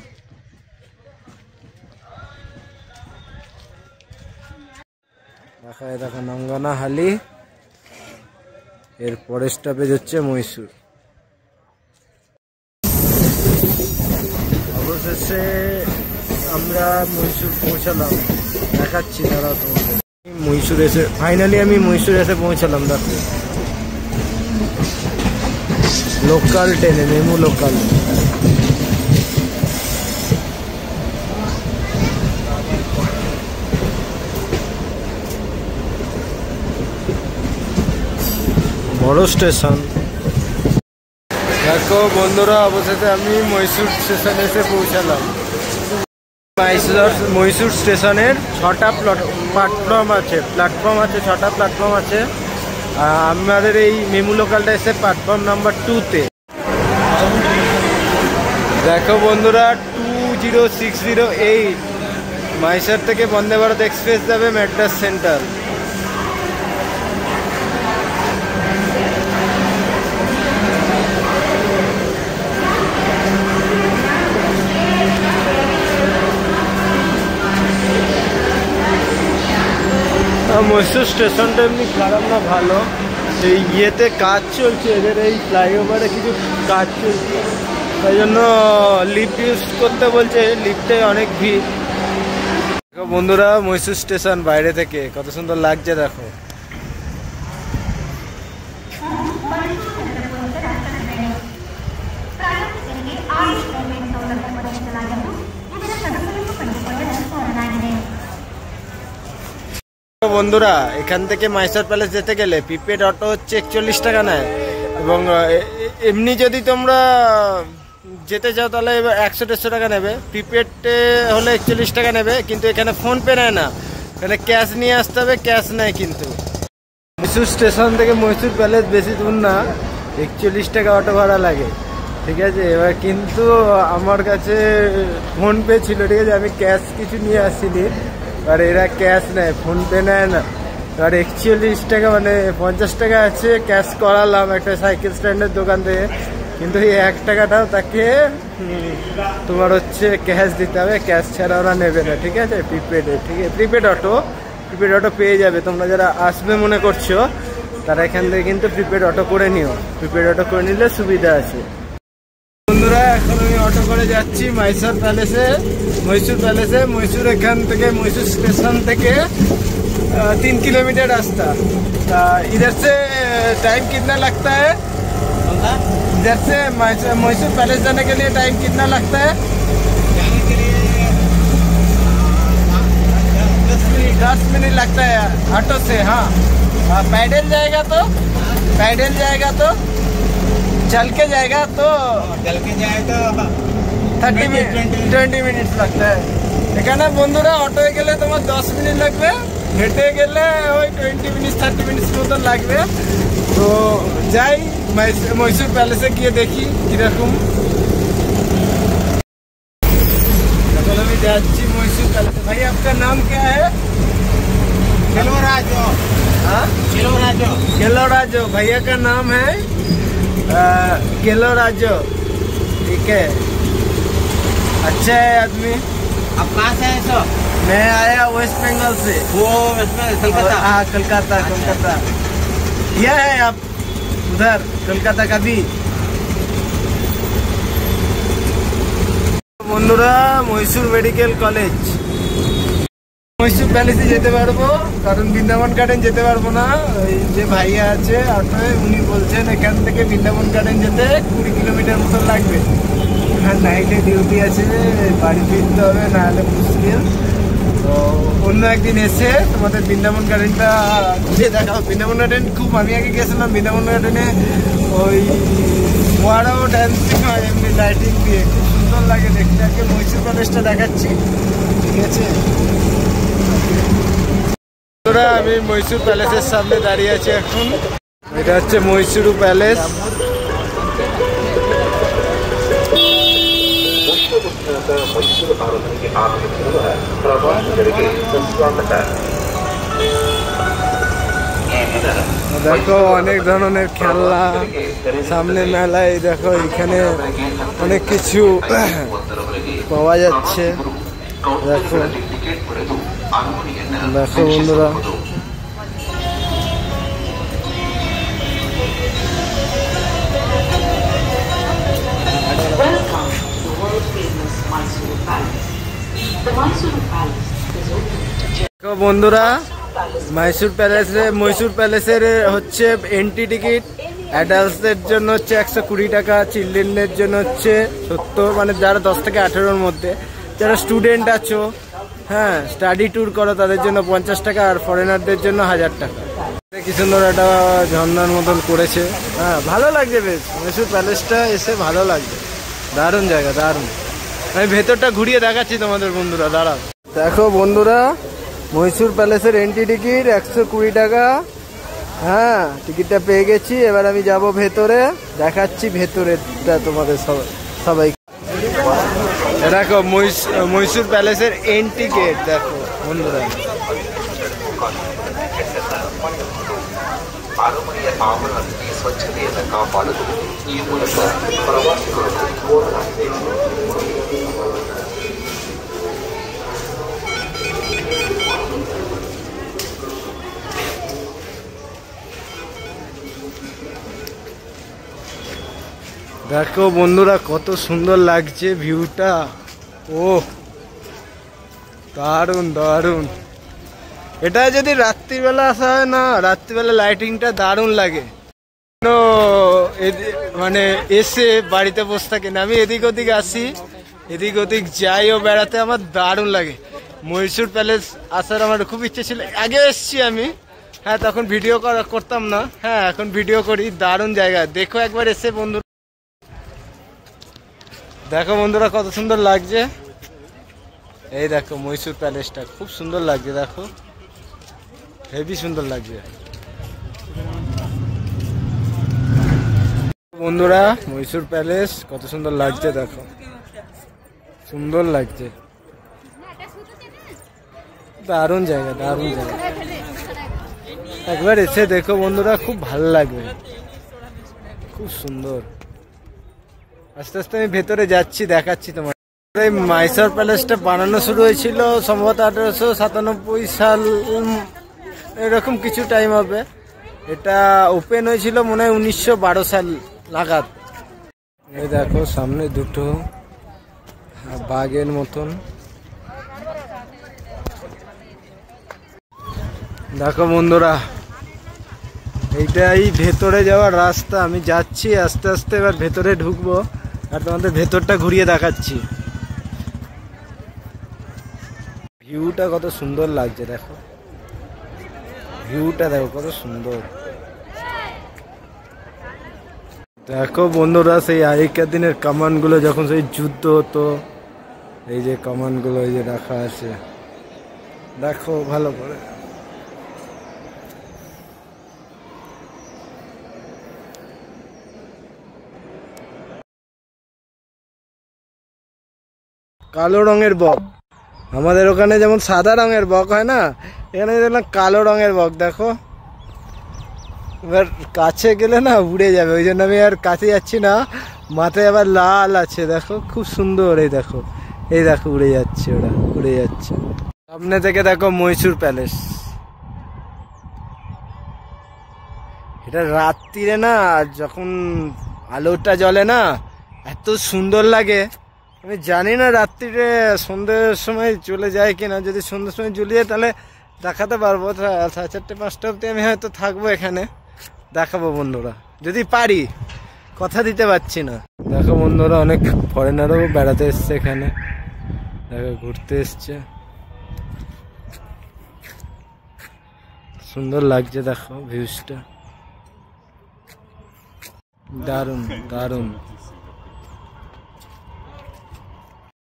দেখো নাঙ্গনাহালি, এর পরের স্টপেজ হচ্ছে মহীশূর। অবশেষে আমরা মহীশূর পৌঁছালাম। দেখাচ্ছি দাঁড়াও তোমাদের। মহীশূর এসে ফাইনালি আমি মহীশূর এসে পৌঁছালাম। দেখো লোকাল ট্রেনে, মেমু লোকাল। বড় স্টেশন। দেখো বন্ধুরা, অবশেষে আমি মহীশূর স্টেশনে এসে পৌঁছালাম। মহীশূর স্টেশনের 6টা প্ল্যাটফর্ম আছে, 6টা প্ল্যাটফর্ম আছে। আমাদের এই মেমু লোকালটা এসে প্ল্যাটফর্ম নাম্বার 2-তে। দেখো বন্ধুরা, 20608 মাইসর থেকে বন্দে ভারত এক্সপ্রেস যাবে ম্যাড্রাস সেন্ট্রাল। মহীশূর স্টেশনটা এমনি খারাপ না, ভালো। এই ইয়েতে কাজ চলছে, এদের এই ফ্লাইওভারে কিছু কাজ চলছে, তাই জন্য লিফট ইউজ করতে বলছে। লিফটে অনেক ভিড়। দেখো বন্ধুরা, মহীশূর স্টেশন বাইরে থেকে কত সুন্দর লাগছে। দেখো বন্ধুরা, এখান থেকে মাইসর প্যালেস যেতে গেলে প্রিপেড অটো হচ্ছে 41 টাকা নেয়, এবং এমনি যদি তোমরা যেতে চাও তাহলে 100-150 টাকা নেবে। প্রিপেডে হলে 41 টাকা নেবে, কিন্তু এখানে ফোনপে নেয় না, এখানে ক্যাশ নিয়ে আসতে হবে, ক্যাশ নেয়। কিন্তু মহীশূর স্টেশন থেকে মহীশূর প্যালেস বেশি দূর না, 41 টাকা অটো ভাড়া লাগে, ঠিক আছে। এবার কিন্তু আমার কাছে ফোনপে ছিল, ঠিক আছে, আমি ক্যাশ কিছু নিয়ে আসিনি। আর এরা ক্যাশ নেয়, ফোনপে নেয় না। আর 41 টাকা মানে 50 টাকা আছে, ক্যাশ করালাম একটা সাইকেল স্ট্যান্ডের দোকান থেকে, কিন্তু এই 1 টাকাটাও তাকে তোমার হচ্ছে ক্যাশ দিতে হবে, ক্যাশ ছাড়া ওরা নেবে না, ঠিক আছে। প্রিপেডে, ঠিক আছে, প্রিপেড অটো পেয়ে যাবে। তোমরা যারা আসবে মনে করছো তারা এখান থেকে কিন্তু প্রিপেড অটো করে নিও, প্রিপেড অটো করে নিলে সুবিধা আছে। বন্ধুরা, এখন আমি অটো করে যাচ্ছি মহীশূর প্যালেসে। মহীশূর এখান থেকে মহীশূর स्टेशन থেকে 3 किलोमीटर रास्ता। इधर से टाइम कितना लगता है? इधर से महीशूर पैलेस जाने के लिए टाइम कितना लगता है? जाने के लिए 10 मिनट लगता है ऑटो से। हाँ, पैदल जाएगा तो चल के जाएगा तो 20 मिनट लगता है। এখানে বন্ধুরা অটোয় গেলে তোমার 10 মিনিট লাগবে, হেঁটে গেলে ওই 20 মিনিট 30 মিনিট মতো লাগবে। তো যাই মহীশূর প্যালেসে গিয়ে দেখি কিরকম। এখন আমি যাচ্ছি মহীশূর প্যালেসে। ভাই, আপনার নাম क्या है? केलोराजो। हाँ, केलोराजो भैया का नाम है केलोराजो, ठीक है। अच्छा है आदमी। आप कहाँ से हैं सर? मैं आया वेस्ट बंगाल से। वो कलकत्ता। हाँ, कलकत्ता। किया है आप उधर कलकत्ता का भी? বন্ধুরা, মহীশূর মেডিকেল কলেজ। মহীশূর প্যালেসে যেতে পারবো, কারণ বৃন্দাবন গার্ডেন যেতে পারবো না। ওই যে ভাইয়া আছে অটোয়, উনি বলছেন এখান থেকে বৃন্দাবন গার্ডেন যেতে 20 কিলোমিটার মতো লাগবে। আর নাইটে ডিউটি আছে, বাড়ি ফিরতে হবে, নাহলে মুশকিল। তো অন্য একদিন এসে তোমাদের বৃন্দাবন গার্ডেনটা ঘুরে দেখাবো। বৃন্দাবন গার্ডেন খুব, আমি আগে গেছিলাম বৃন্দাবন গার্ডেনে, ওই ওয়ারাও ড্যান্সিং হয় এমনি লাইটিং দিয়ে, খুব সুন্দর লাগে দেখতে। আগে মহীশূর প্যালেসটা দেখাচ্ছি, ঠিক আছে। আমি মহীশূর প্যালেসের সামনে দাঁড়িয়ে আছি এখন। এটা হচ্ছে মহীশূর প্যালেস। দেখো অনেক ধরনের খেলনা, সামনে মেলায় দেখো এখানে অনেক কিছু পাওয়া যাচ্ছে। দেখো বন্ধুরা, Welcome to the world famous Mysore Palace. The Mysore Palace is open to তো বন্ধুরা, মহীশূর প্যালেসের হচ্ছে এন্ট্রি টিকিট অ্যাডাল্টসদের জন্য হচ্ছে 120 টাকা, চিলড্রেনদের জন্য হচ্ছে 70, মানে যারা 10 থেকে 18-র মধ্যে। যারা স্টুডেন্ট আছো, হ্যাঁ, স্টাডি ট্যুর করো, তাদের জন্য 50 টাকা, আর ফরেনারদের জন্য 1000 টাকা। কি সুন্দর একটা ঝর্ণার মতন করেছে, হ্যাঁ, ভালো লাগছে বেশ। মহীশূর প্যালেসটা এসে ভালো লাগছে, দারুণ জায়গা, দারুণ। আমি ভেতরটা ঘুরিয়ে দেখাচ্ছি তোমাদের বন্ধুরা, দাঁড়াও। দেখো বন্ধুরা, মহীশূর প্যালেসের এন্ট্রি টিকিট 120 টাকা। হ্যাঁ, টিকিটটা পেয়ে গেছি। এবার আমি যাব ভেতরে, দেখাচ্ছি ভেতরেটা তোমাদের সবাই। দেখো মহীশূর প্যালেসের এন্ট্রি গেট, দেখো বন্ধুরা। ಸ್ವಚ್ಛತೆಯನ್ನು ಕಾಪಾಡಲು ಈ ಮೂಲಕ ಪ್ರವಾಸಿಗರನ್ನು ಕೋರಲಾಗಿದೆ. দেখো বন্ধুরা, কত সুন্দর লাগছে ভিউটা। ও দারুণ দারুণ। এটা যদি রাত্রিবেলা আসা হয় না, রাত্রিবেলা লাইটিংটা দারুণ লাগে। মানে এসে বাড়িতে বসে থাকি না, আমি এদিক ওদিক আসি, এদিক ওদিক যাইও বেড়াতে, আমার দারুণ লাগে। মহীশূর প্যালেস আসার আমার খুব ইচ্ছে ছিল, আগে এসছি আমি, হ্যাঁ, তখন ভিডিও করতাম না, হ্যাঁ, এখন ভিডিও করি। দারুণ জায়গা, দেখো একবার এসে বন্ধু। দেখো বন্ধুরা, কত সুন্দর লাগছে। এই দেখো মহীশূর প্যালেসটা খুব সুন্দর লাগছে, দেখো হেভি সুন্দর লাগছে বন্ধুরা। মহীশূর প্যালেস কত সুন্দর লাগছে, দেখো সুন্দর লাগছে, দারুণ জায়গা, দারুণ জায়গা। একবার এসে দেখো বন্ধুরা, খুব ভালো লাগবে, খুব সুন্দর। আস্তে আস্তে আমি ভেতরে যাচ্ছি, দেখাচ্ছি তোমার। এই মহীশূর প্যালেসটা বানানো শুরু হয়েছিল সম্ভবত 1897 সাল, এরকম কিছু টাইম হবে। এটা ওপেন হয়েছিল মনে হয় 1912 সাল নাগাদ। এই দেখো সামনে দুটো বাঘের মতন, দেখো বন্ধুরা, এইটাই ভেতরে যাওয়ার রাস্তা। আমি যাচ্ছি আস্তে আস্তে, এবার ভেতরে ঢুকবো আর তোমাদের ভেতরটা ঘুরিয়ে দেখাচ্ছি। ভিউটা কত সুন্দর লাগছে, দেখো ভিউটা, দেখো কত সুন্দর। দেখো বন্ধুরা, সেই আগেকার দিনের কামানগুলো, যখন সেই যুদ্ধ হতো, এই যে কামানগুলো এই যে রাখা আছে, দেখো ভালো করে। কালো রঙের বক, আমাদের ওখানে যেমন সাদা রঙের বক হয় না, এখানে দেখলাম কালো রঙের বক। দেখো এবার কাছে গেলে না উড়ে যাবে, ওই জন্য আমি আর কাছে যাচ্ছি না। মাথায় আবার লাল আছে, দেখো খুব সুন্দর। এই দেখো, এই দেখো উড়ে যাচ্ছে, ওরা উড়ে যাচ্ছে। সামনে থেকে দেখো মহীশূর প্যালেস। এটা রাত্রিরে না, যখন আলোটা জ্বলে না, এত সুন্দর লাগে। আমি জানি না রাত্রিরে সন্ধ্যের সময় চলে যায় কিনা, যদি সন্ধ্যের সময় জ্বলিয়ে তাহলে দেখাতে পারবো। 4:30-5টা অবধি আমি হয়তো থাকবো এখানে, দেখাবো বন্ধুরা, যদি পারি, কথা দিতে পারছি না। দেখো বন্ধুরা, অনেক ফরেনারও বেড়াতে এসছে এখানে, দেখো ঘুরতে এসছে, সুন্দর লাগছে, দেখো ভিউজটা দারুণ দারুণ।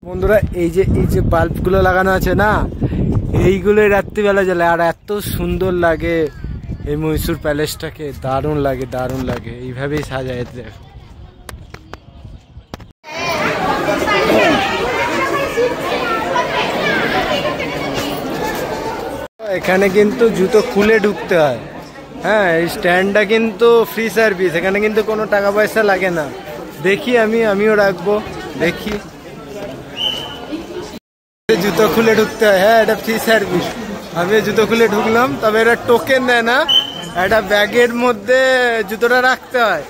বন্ধুরা, এই যে বাল্বগুলো লাগানো আছে না, এইগুলোই রাত্রিবেলা জ্বলে, আর এত সুন্দর লাগে এই মহীশূর প্যালেসটাকে, দারুণ লাগে, দারুণ লাগে। এইভাবেই সাজায়, দেখো এখানে কিন্তু জুতো খুলে ঢুকতে হয়। হ্যাঁ, এই স্ট্যান্ডটা কিন্তু ফ্রি সার্ভিস, এখানে কিন্তু কোনো টাকা পয়সা লাগে না। দেখি আমিও রাখবো, দেখি। জুতো খুলে ঢুকতে হয়, হ্যাঁ, এটা ফ্রি সার্ভিস। আমি জুতো খুলে ঢুকলাম, তবে এটা টোকেন দেয় না, একটা ব্যাগের মধ্যে জুতোটা রাখতে হয়।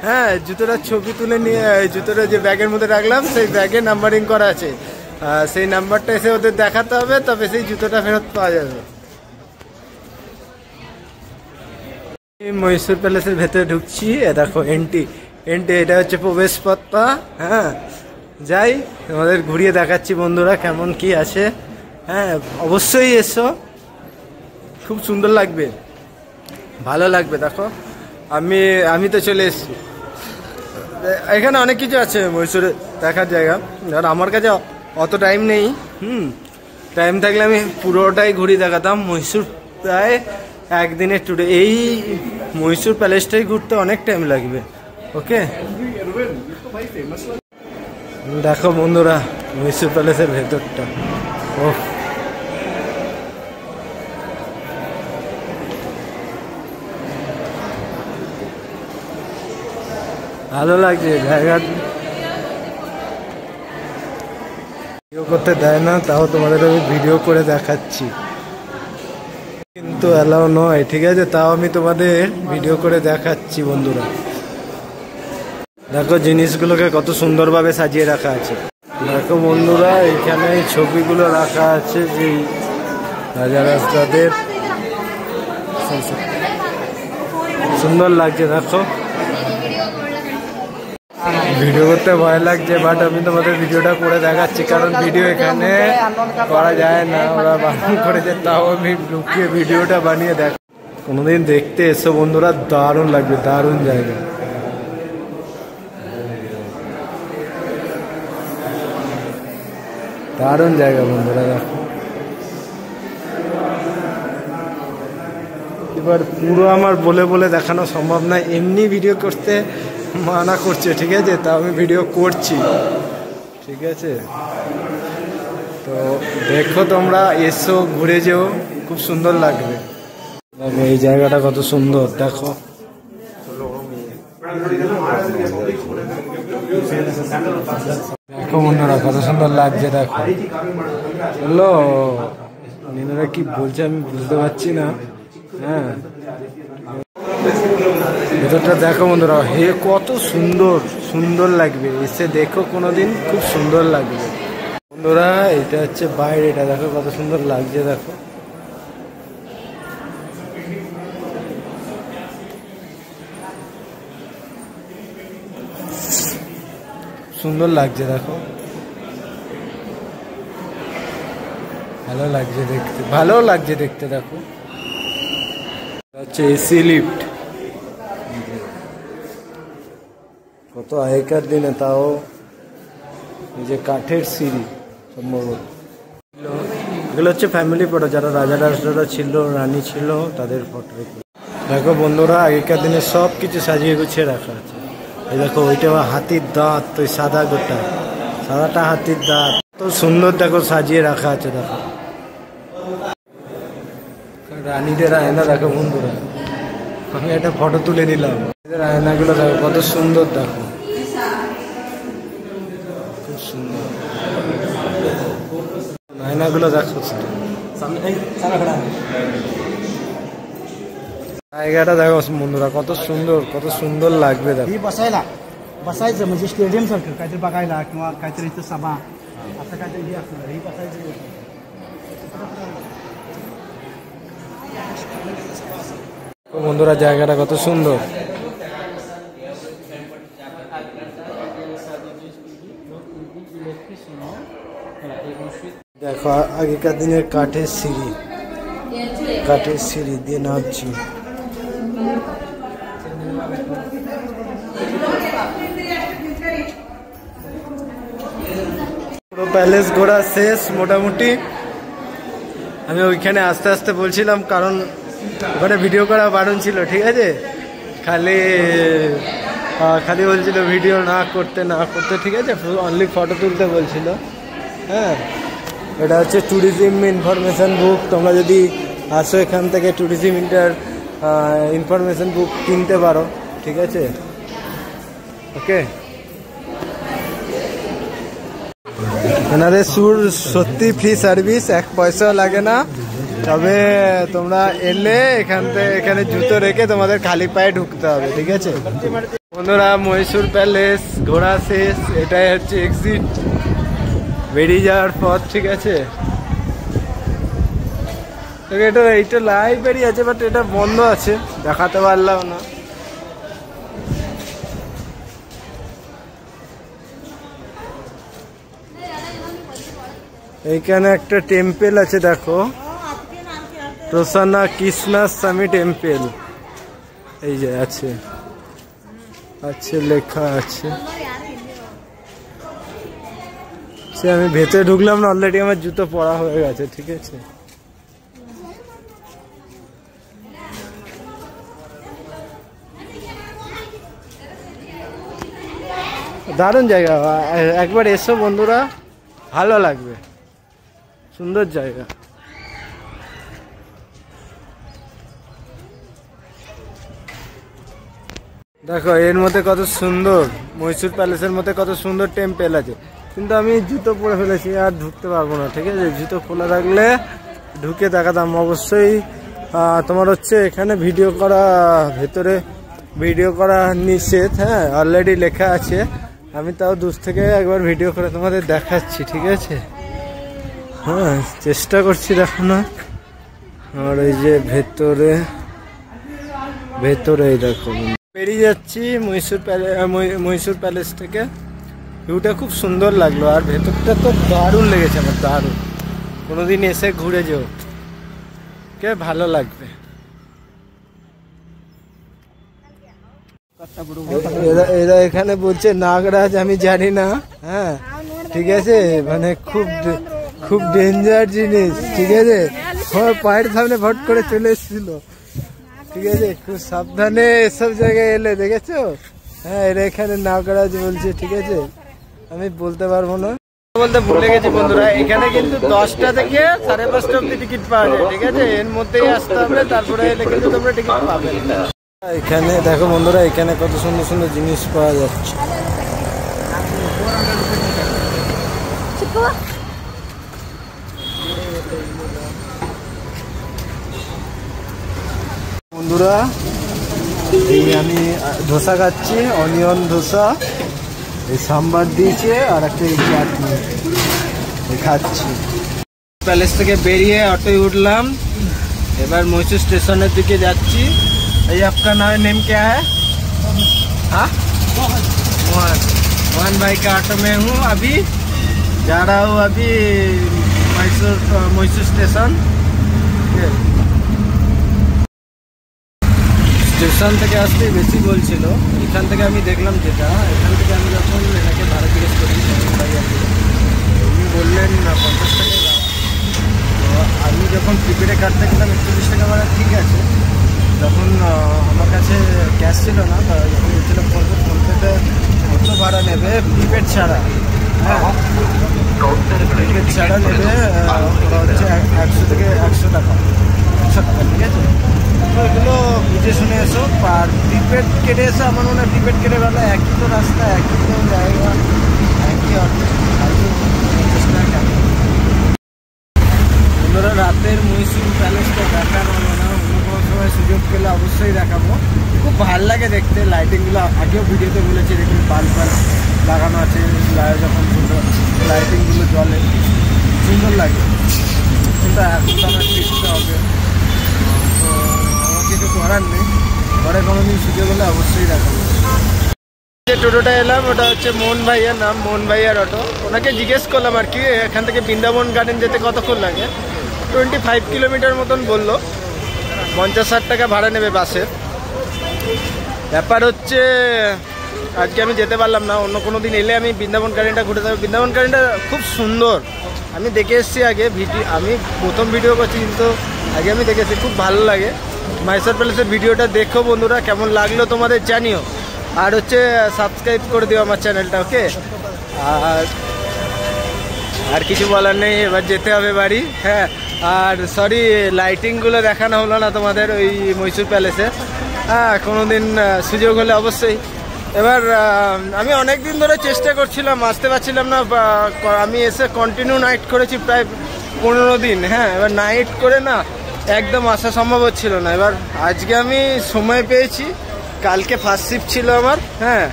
হ্যাঁ, জুতোটার ছবি তুলে নিয়ে জুতোটা যে ব্যাগের মধ্যে রাখলাম, সেই ব্যাগে নাম্বারিং করা আছে, সেই নাম্বারটা এসে ওদের দেখাতে হবে, তবে সেই জুতোটা ফেরত পাওয়া যাবে। মহীশূর প্যালেসের ভেতরে ঢুকছি। দেখো এন্ট্রি এটা হচ্ছে প্রবেশ পথটা। হ্যাঁ, যাই তোমাদের ঘুরিয়ে দেখাচ্ছি বন্ধুরা কেমন কি আছে। হ্যাঁ, অবশ্যই এসো, খুব সুন্দর লাগবে, ভালো লাগবে। দেখো আমি তো চলে এসেছি। এখানে অনেক কিছু আছে মহীশূরে দেখার জায়গা, আর আমার কাছে অত টাইম নেই। টাইম থাকলে আমি পুরোটাই ঘুরিয়ে দেখাতাম। মহীশূর প্রায় একদিনের ট্যুরে, এই মহীশূর প্যালেসটাই ঘুরতে অনেক টাইম লাগবে। ওকে, দেখো বন্ধুরা মহীশূর প্যালেসের ভেতরটা। ও ভালো লাগছে জায়গা। ভিডিও করতে দেয় না, তাও তোমাদের আমি ভিডিও করে দেখাচ্ছি, কিন্তু অ্যালাউ নয়, ঠিক আছে? তাও আমি তোমাদের ভিডিও করে দেখাচ্ছি বন্ধুরা। দেখো জিনিসগুলোকে কত সুন্দরভাবে সাজিয়ে রাখা আছে। দেখো বন্ধুরা এখানে এই ছবিগুলো রাখা আছে, যে রাজা রাজরাদের, সুন্দর লাগছে। দেখো ভিডিও করতে ভয় লাগছে, বাট আমি তোমাদের ভিডিওটা করে দেখাচ্ছি, কারণ ভিডিও এখানে করা যায় না, ওরা বারণ করেছে, তাও আমি লুকিয়ে ভিডিওটা বানিয়ে দেখ। কোনোদিন দেখতে এসো বন্ধুরা, দারুণ লাগবে, দারুণ জায়গা। দারুণ জায়গা বন্ধুরা। দেখো এবার পুরো আমার বলে বলে দেখানো সম্ভব না, এমনি ভিডিও করতে মানা করছে, ঠিক আছে? তা আমি ভিডিও করছি, ঠিক আছে? তো দেখো তোমরা, এসো, ঘুরে যেও, খুব সুন্দর লাগবে। দেখো এই জায়গাটা কত সুন্দর। দেখো দেখো বন্ধুরা কত সুন্দর লাগছে। দেখো বললো নিনারা কি বলছে আমি বুঝতে পারছি না। হ্যাঁ, ভেতরটা দেখো বন্ধুরা, হে কত সুন্দর, সুন্দর লাগবে, এসে দেখো কোনোদিন, খুব সুন্দর লাগবে বন্ধুরা। এটা হচ্ছে বাইরেটা, দেখো কত সুন্দর লাগছে। দেখো সুন্দর লাগছে, দেখো ভালো লাগছে দেখতে, ভালো লাগছে দেখতে। দেখো হচ্ছে এসি লিফট, কত আগেকার দিনে, তাও এই যে কাঠের সিঁড়ি সম্ভবত। এগুলো হচ্ছে ফ্যামিলি ফটো, যারা রাজা রাজরা ছিল, রানী ছিল, তাদের ফটো। দেখো বন্ধুরা আগেকার দিনে সব কিছু সাজিয়ে গুছিয়ে রাখা আছে। এই দেখো ওইটা হাতির দাঁত, ওই সাদা গোটা, সাদাটা হাতির দাঁত, তো সুন্দর দেখো সাজিয়ে রাখা আছে। দেখো রানীদের আয়না দেখো বন্ধুরা, আমি একটা ফটো তুলে নিলাম। এদের আয়নাগুলো দেখো কত সুন্দর, দেখো খুব সুন্দর আয়নাগুলো। দেখো জায়গাটা দেখো बंधुरा কত সুন্দর, কত সুন্দর লাগবে। देखो बसायचं म्हणजे स्टेडियम सारखं काहीतरी बघायला किंवा काहीतरी इथं सभा असं काहीतरी हे असणार, ही बसायचं। বন্ধুরা জায়গাটা কত সুন্দর। দেখো আগেকার দিনের কাঠের সিঁড়ি, কাঠের সিঁড়ি দিয়ে নামছি। পুরো প্যালেস ঘোরা শেষ মোটামুটি। আমি ওইখানে আস্তে আস্তে বলছিলাম, কারণ ওখানে ভিডিও করা বারণ ছিল, ঠিক আছে? খালি বলছিল ভিডিও না করতে, ঠিক আছে? অনলি ফটো তুলতে বলছিল। হ্যাঁ, এটা হচ্ছে ট্যুরিজম ইনফরমেশন বুক। তোমরা যদি আসো এখান থেকে ট্যুরিজম ইনফরমেশন বুক কিনতে পারো, ঠিক আছে? ওকে, এনাদের সুর সত্যি ফ্রি সার্ভিস, এক পয়সাও লাগে না। তবে তোমরা এলে এখানে জুতো রেখে তোমাদের খালি পায়ে ঢুকতে হবে, ঠিক আছে বন্ধুরা? মহীশূর প্যালেস ঘোরা শেষ, এটাই হচ্ছে এক্সিট, বেরিয়ে যাওয়ার পথ, ঠিক আছে? এটা এইটা লাইব্রেরি আছে, বাট এটা বন্ধ আছে, দেখাতে পারলাম না। এইখানে একটা টেম্পল আছে, দেখো, প্রসন্না কৃষ্ণা স্বামী টেম্পল, এই যে আছে, আছে লেখা আছে। সে আমি ভেতরে ঢুকলাম না, অলরেডি আমার জুতো পরা হয়ে গেছে, ঠিক আছে। দারুণ জায়গা, একবার এসো বন্ধুরা, ভালো লাগবে, সুন্দর জায়গা। দেখো এর মধ্যে কত সুন্দর, মহীশূর প্যালেসের মধ্যে কত সুন্দর টেম্পল আছে, কিন্তু আমি জুতো পরে ফেলেছি, আর ঢুকতে পারবো না, ঠিক আছে। জুতো খোলা থাকলে ঢুকে দেখাতাম অবশ্যই। তোমার হচ্ছে এখানে ভিডিও করা, ভেতরে ভিডিও করা নিষেধ, হ্যাঁ, অলরেডি লেখা আছে। আমি তাও দূর থেকে একবার ভিডিও করে তোমাদের দেখাচ্ছি, ঠিক আছে। হ্যাঁ, চেষ্টা করছি দেখানোর। আর এই যে ভেতরে ভেতরে দেখো, বেরিয়ে যাচ্ছি মহীশূর প্যালেস থেকে। ভিউটা খুব সুন্দর লাগলো, আর ভেতরটা তো দারুণ লেগেছে আমার, দারুণ। কোনোদিন এসে ঘুরে যেও, কে ভালো লাগবে। এরা এখানে বলছে নাগরাজ, আমি জানি না, হ্যাঁ, ঠিক আছে, মানে খুব খুব ডেঞ্জার জিনিস, ঠিক আছে। আমার পায়ের সামনে ভট করে চলে এসেছিল, ঠিক আছে। খুব সাবধানে এসব জায়গায় এলে, দেখেছো। হ্যাঁ, এরা এখানে নাগরাজ বলছে, ঠিক আছে। আমি বলতে পারবো না, বলতে ভুলে গেছি বন্ধুরা। এখানে কিন্তু 10টা থেকে 5:30 অব্দি টিকিট পাওয়া যায়, ঠিক আছে। এর মধ্যেই আসতে হবে, তারপরে এলে কিন্তু তোমরা টিকিট পাবে। এখানে দেখো বন্ধুরা, এখানে কত সুন্দর সুন্দর জিনিস পাওয়া যাচ্ছে। বন্ধুরা, এই আমি ধোসা খাচ্ছি, অনিয়ন ধোসা, এই সাম্বার দিয়েছে, আর একটা এই চাটনি খাচ্ছি। প্যালেস থেকে বেরিয়ে অটোয় উঠলাম, এবার মহীশূর স্টেশনের দিকে যাচ্ছি। এই आपका नेम क्या है? हाँ, मोहन भाई का ऑटो में हूँ, अभी जा रहा हूँ अभी মহীশূর স্টেশন। স্টেশন থেকে আসতেই বেশি বলছিল, এখান থেকে আমি দেখলাম যেটা, এখান থেকে আমি যখন এটাকে ভাড়া জিজ্ঞেস করি, উনি বললেন 50 টাকা ভাড়া। তো আমি যখন প্রিপেডে কাটতে গেলাম 41 টাকা ভাড়া, ঠিক আছে। যখন আমার কাছে ক্যাশ ছিল না, যখন বলছিলাম ফোনপেতে কত ভাড়া নেবে প্রিপেড ছাড়া, হ্যাঁ, প্রিপেড ছাড়া নেবে হচ্ছে 100 থেকে 100 টাকা, 100 টাকা, ঠিক আছে। তো এগুলো বুঝে শুনে এসো, আর প্রিপেড কেটে এসো, আমার মনে হয় প্রিপেড কেটে গেলো, একই তো রাস্তা, একই তো জায়গা, একই অটো, বন্ধুরা। রাতের মহীশূর প্যালেসটা দেখার হলো না, অন্য কোনো সময় সুযোগ পেলে অবশ্যই দেখাবো। খুব ভালো লাগে দেখতে, লাইটিংগুলো আগেও ভিডিওতে বলেছি, দেখুন বাল্ব লাগানো আছে, যখন সুন্দর লাইটিংগুলো জ্বলে, সুন্দর লাগে। কিন্তু এখন তো আমার শিখতে হবে, তো আমার কিছু করার নেই, পরে কোনোদিন সুযোগ হলে অবশ্যই দেখাবো। যে টোটোটা এলাম ওটা হচ্ছে মোহন ভাইয়ার নাম, মোহন ভাইয়ার অটো। ওনাকে জিজ্ঞেস করলাম আর কি, এখান থেকে বৃন্দাবন গার্ডেন যেতে কতক্ষণ লাগে। 25 কিলোমিটার মতন বললো, 50-60 টাকা ভাড়া নেবে বাসের। ব্যাপার হচ্ছে আজকে আমি যেতে পারলাম না, অন্য কোনো দিন এলে আমি বৃন্দাবন গার্ডেনটা ঘুরে যাবো। বৃন্দাবন গার্ডেনটা খুব সুন্দর, আমি দেখে এসেছি আগে, আমি প্রথম ভিডিও করছি, কিন্তু আগে আমি দেখেছি, খুব ভালো লাগে। মহীশূর প্যালেসের ভিডিওটা দেখো বন্ধুরা, কেমন লাগলো তোমাদের জানিও, আর হচ্ছে সাবস্ক্রাইব করে দিও আমার চ্যানেলটা, ওকে। আর কিছু বলার নেই, এবার যেতে হবে বাড়ি। হ্যাঁ, আর সরি লাইটিংগুলো দেখানো হলো না তোমাদের ওই মহীশূর প্যালেসে। হ্যাঁ, কোনো দিন সুযোগ হলে অবশ্যই। এবার আমি অনেক দিন ধরে চেষ্টা করছিলাম, আসতে পারছিলাম না। আমি এসে কন্টিনিউ নাইট করেছি প্রায় 15 দিন। হ্যাঁ, এবার নাইট করে না একদম আসা সম্ভব হচ্ছিল না। এবার আজকে আমি সময় পেয়েছি, কালকে ফার্স্ট শিফট ছিল আমার। হ্যাঁ,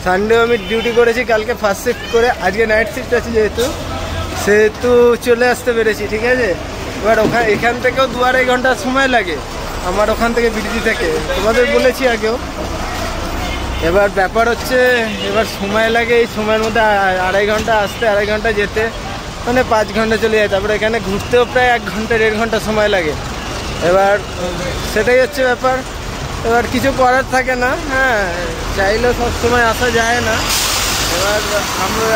সানডেও আমি ডিউটি করেছি, কালকে ফার্স্ট শিফট করে আজকে নাইট শিফট আছে যেহেতু, সেহেতু চলে আসতে পেরেছি, ঠিক আছে। এবার এখান থেকেও 2-2.5 ঘন্টা সময় লাগে আমার ওখান থেকে বিরতি থেকে, তোমাদের বলেছি আগেও। এবার ব্যাপার হচ্ছে এবার সময় লাগে, এই সময়ের মধ্যে 2.5 ঘন্টা আসতে, 2.5 ঘন্টা যেতে, মানে 5 ঘন্টা চলে যায়। তারপরে এখানে ঘুরতেও প্রায় 1 ঘন্টা 1.5 ঘন্টা সময় লাগে। এবার সেটাই হচ্ছে ব্যাপার। এবার কিছু করার থাকে না, হ্যাঁ, চাইলেও সবসময় আসা যায় না। এবার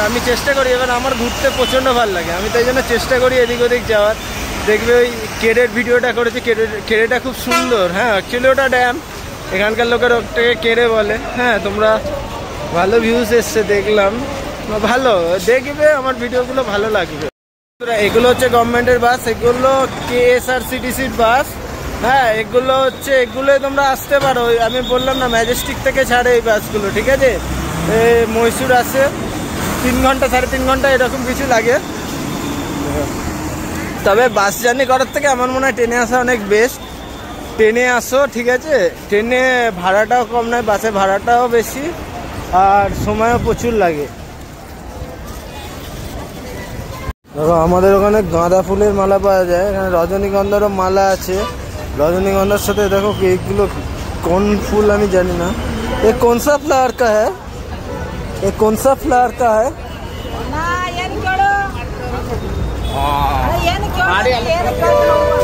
আমি চেষ্টা করি, এবার আমার ঘুরতে প্রচণ্ড ভালো লাগে, আমি তাই জন্য চেষ্টা করি এদিক ওদিক যাওয়ার। দেখবে ওই কেরের ভিডিওটা করেছি, কেরেটা খুব সুন্দর, হ্যাঁ, অ্যাকচুয়ালি ওটা ড্যাম, এখানকার লোকের ওটাকে কেরে বলে। হ্যাঁ, তোমরা ভালো ভিউজ এসছে দেখলাম, ভালো দেখবে, আমার ভিডিওগুলো ভালো লাগবে। এগুলো হচ্ছে গভর্নমেন্টের বাস, এগুলো KSRTCর বাস। হ্যাঁ, এগুলো হচ্ছে, এগুলোই তোমরা আসতে পারো। আমি বললাম না, ম্যাজেস্টিক থেকে ছাড়ে এই বাসগুলো, ঠিক আছে। মহীশূর আসে 3 ঘন্টা 3.5 ঘন্টা এরকম কিছু লাগে। তবে বাস জার্নি করার থেকে আমার মনে হয় ট্রেনে আসা অনেক বেস্ট। ট্রেনে আসো, ঠিক আছে, ট্রেনে ভাড়াটাও কম নয়, বাসে ভাড়াটাও বেশি, আর সময়ও প্রচুর লাগে। দেখো আমাদের ওখানে গাঁদা ফুলের মালা পাওয়া যায়, এখানে রজনীগন্ধারও মালা আছে। রজনীগন্ধার সাথে দেখো এইগুলো কোন ফুল আমি জানি না। ये कौन सा फ्लावर का है? ये कौन सा फ्लावर का है?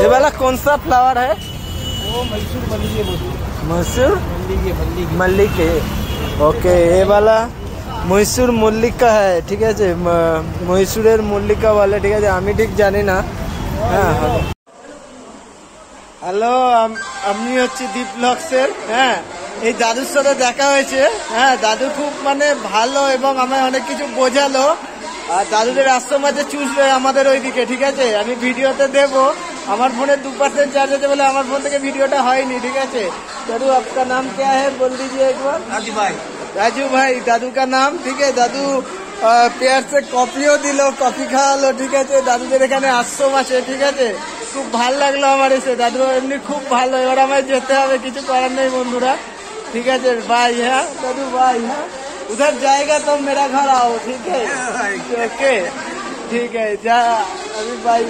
ये वाला कौन सा फ्लावर है? वो मैसूर मल्लिके बोलते हैं। मैसूर मल्लिके मल्लिके, ओके। ये वाला মহীশূর মল্লিকা হ্যাঁ, ঠিক আছে, মহীশূরের মল্লিকা বলে, ঠিক আছে, আমি ঠিক জানি না। হ্যাঁ, হ্যালো, আমি হচ্ছে দীপ ব্লগসের। হ্যাঁ, এই দাদুর সাথে দেখা হয়েছে। হ্যাঁ, দাদু খুব মানে ভালো এবং আমায় অনেক কিছু বোঝালো। আর দাদুদের আশ্রম আছে চুষবে আমাদের ওইদিকে, ঠিক আছে, আমি ভিডিওতে দেবো। আমার ফোনে 2% চার্জ আছে বলে আমার ফোন থেকে ভিডিওটা হয়নি, ঠিক আছে। दादू आपका नाम क्या है, बोल दीजिए एक बार। राजू भाई दादू का नाम, ठीक है। दादू পেয়ার সে কফিও দিল, কফি খাওয়ালো, ঠিক আছে। দাদুদের এখানে আশ্রম আছে, ঠিক আছে, খুব ভালো লাগলো আমার এসে। দাদু এমনি খুব ভালো। এবার আমায় যেতে হবে, কিছু করার নেই বন্ধুরা, ঠিক আছে। বাই, হ্যাঁ দাদু, বাই। হ্যাঁ, उधर जाएगा तो मेरा घर आओ, ठीक है, ओके, ठीक है, जा अभी बाय।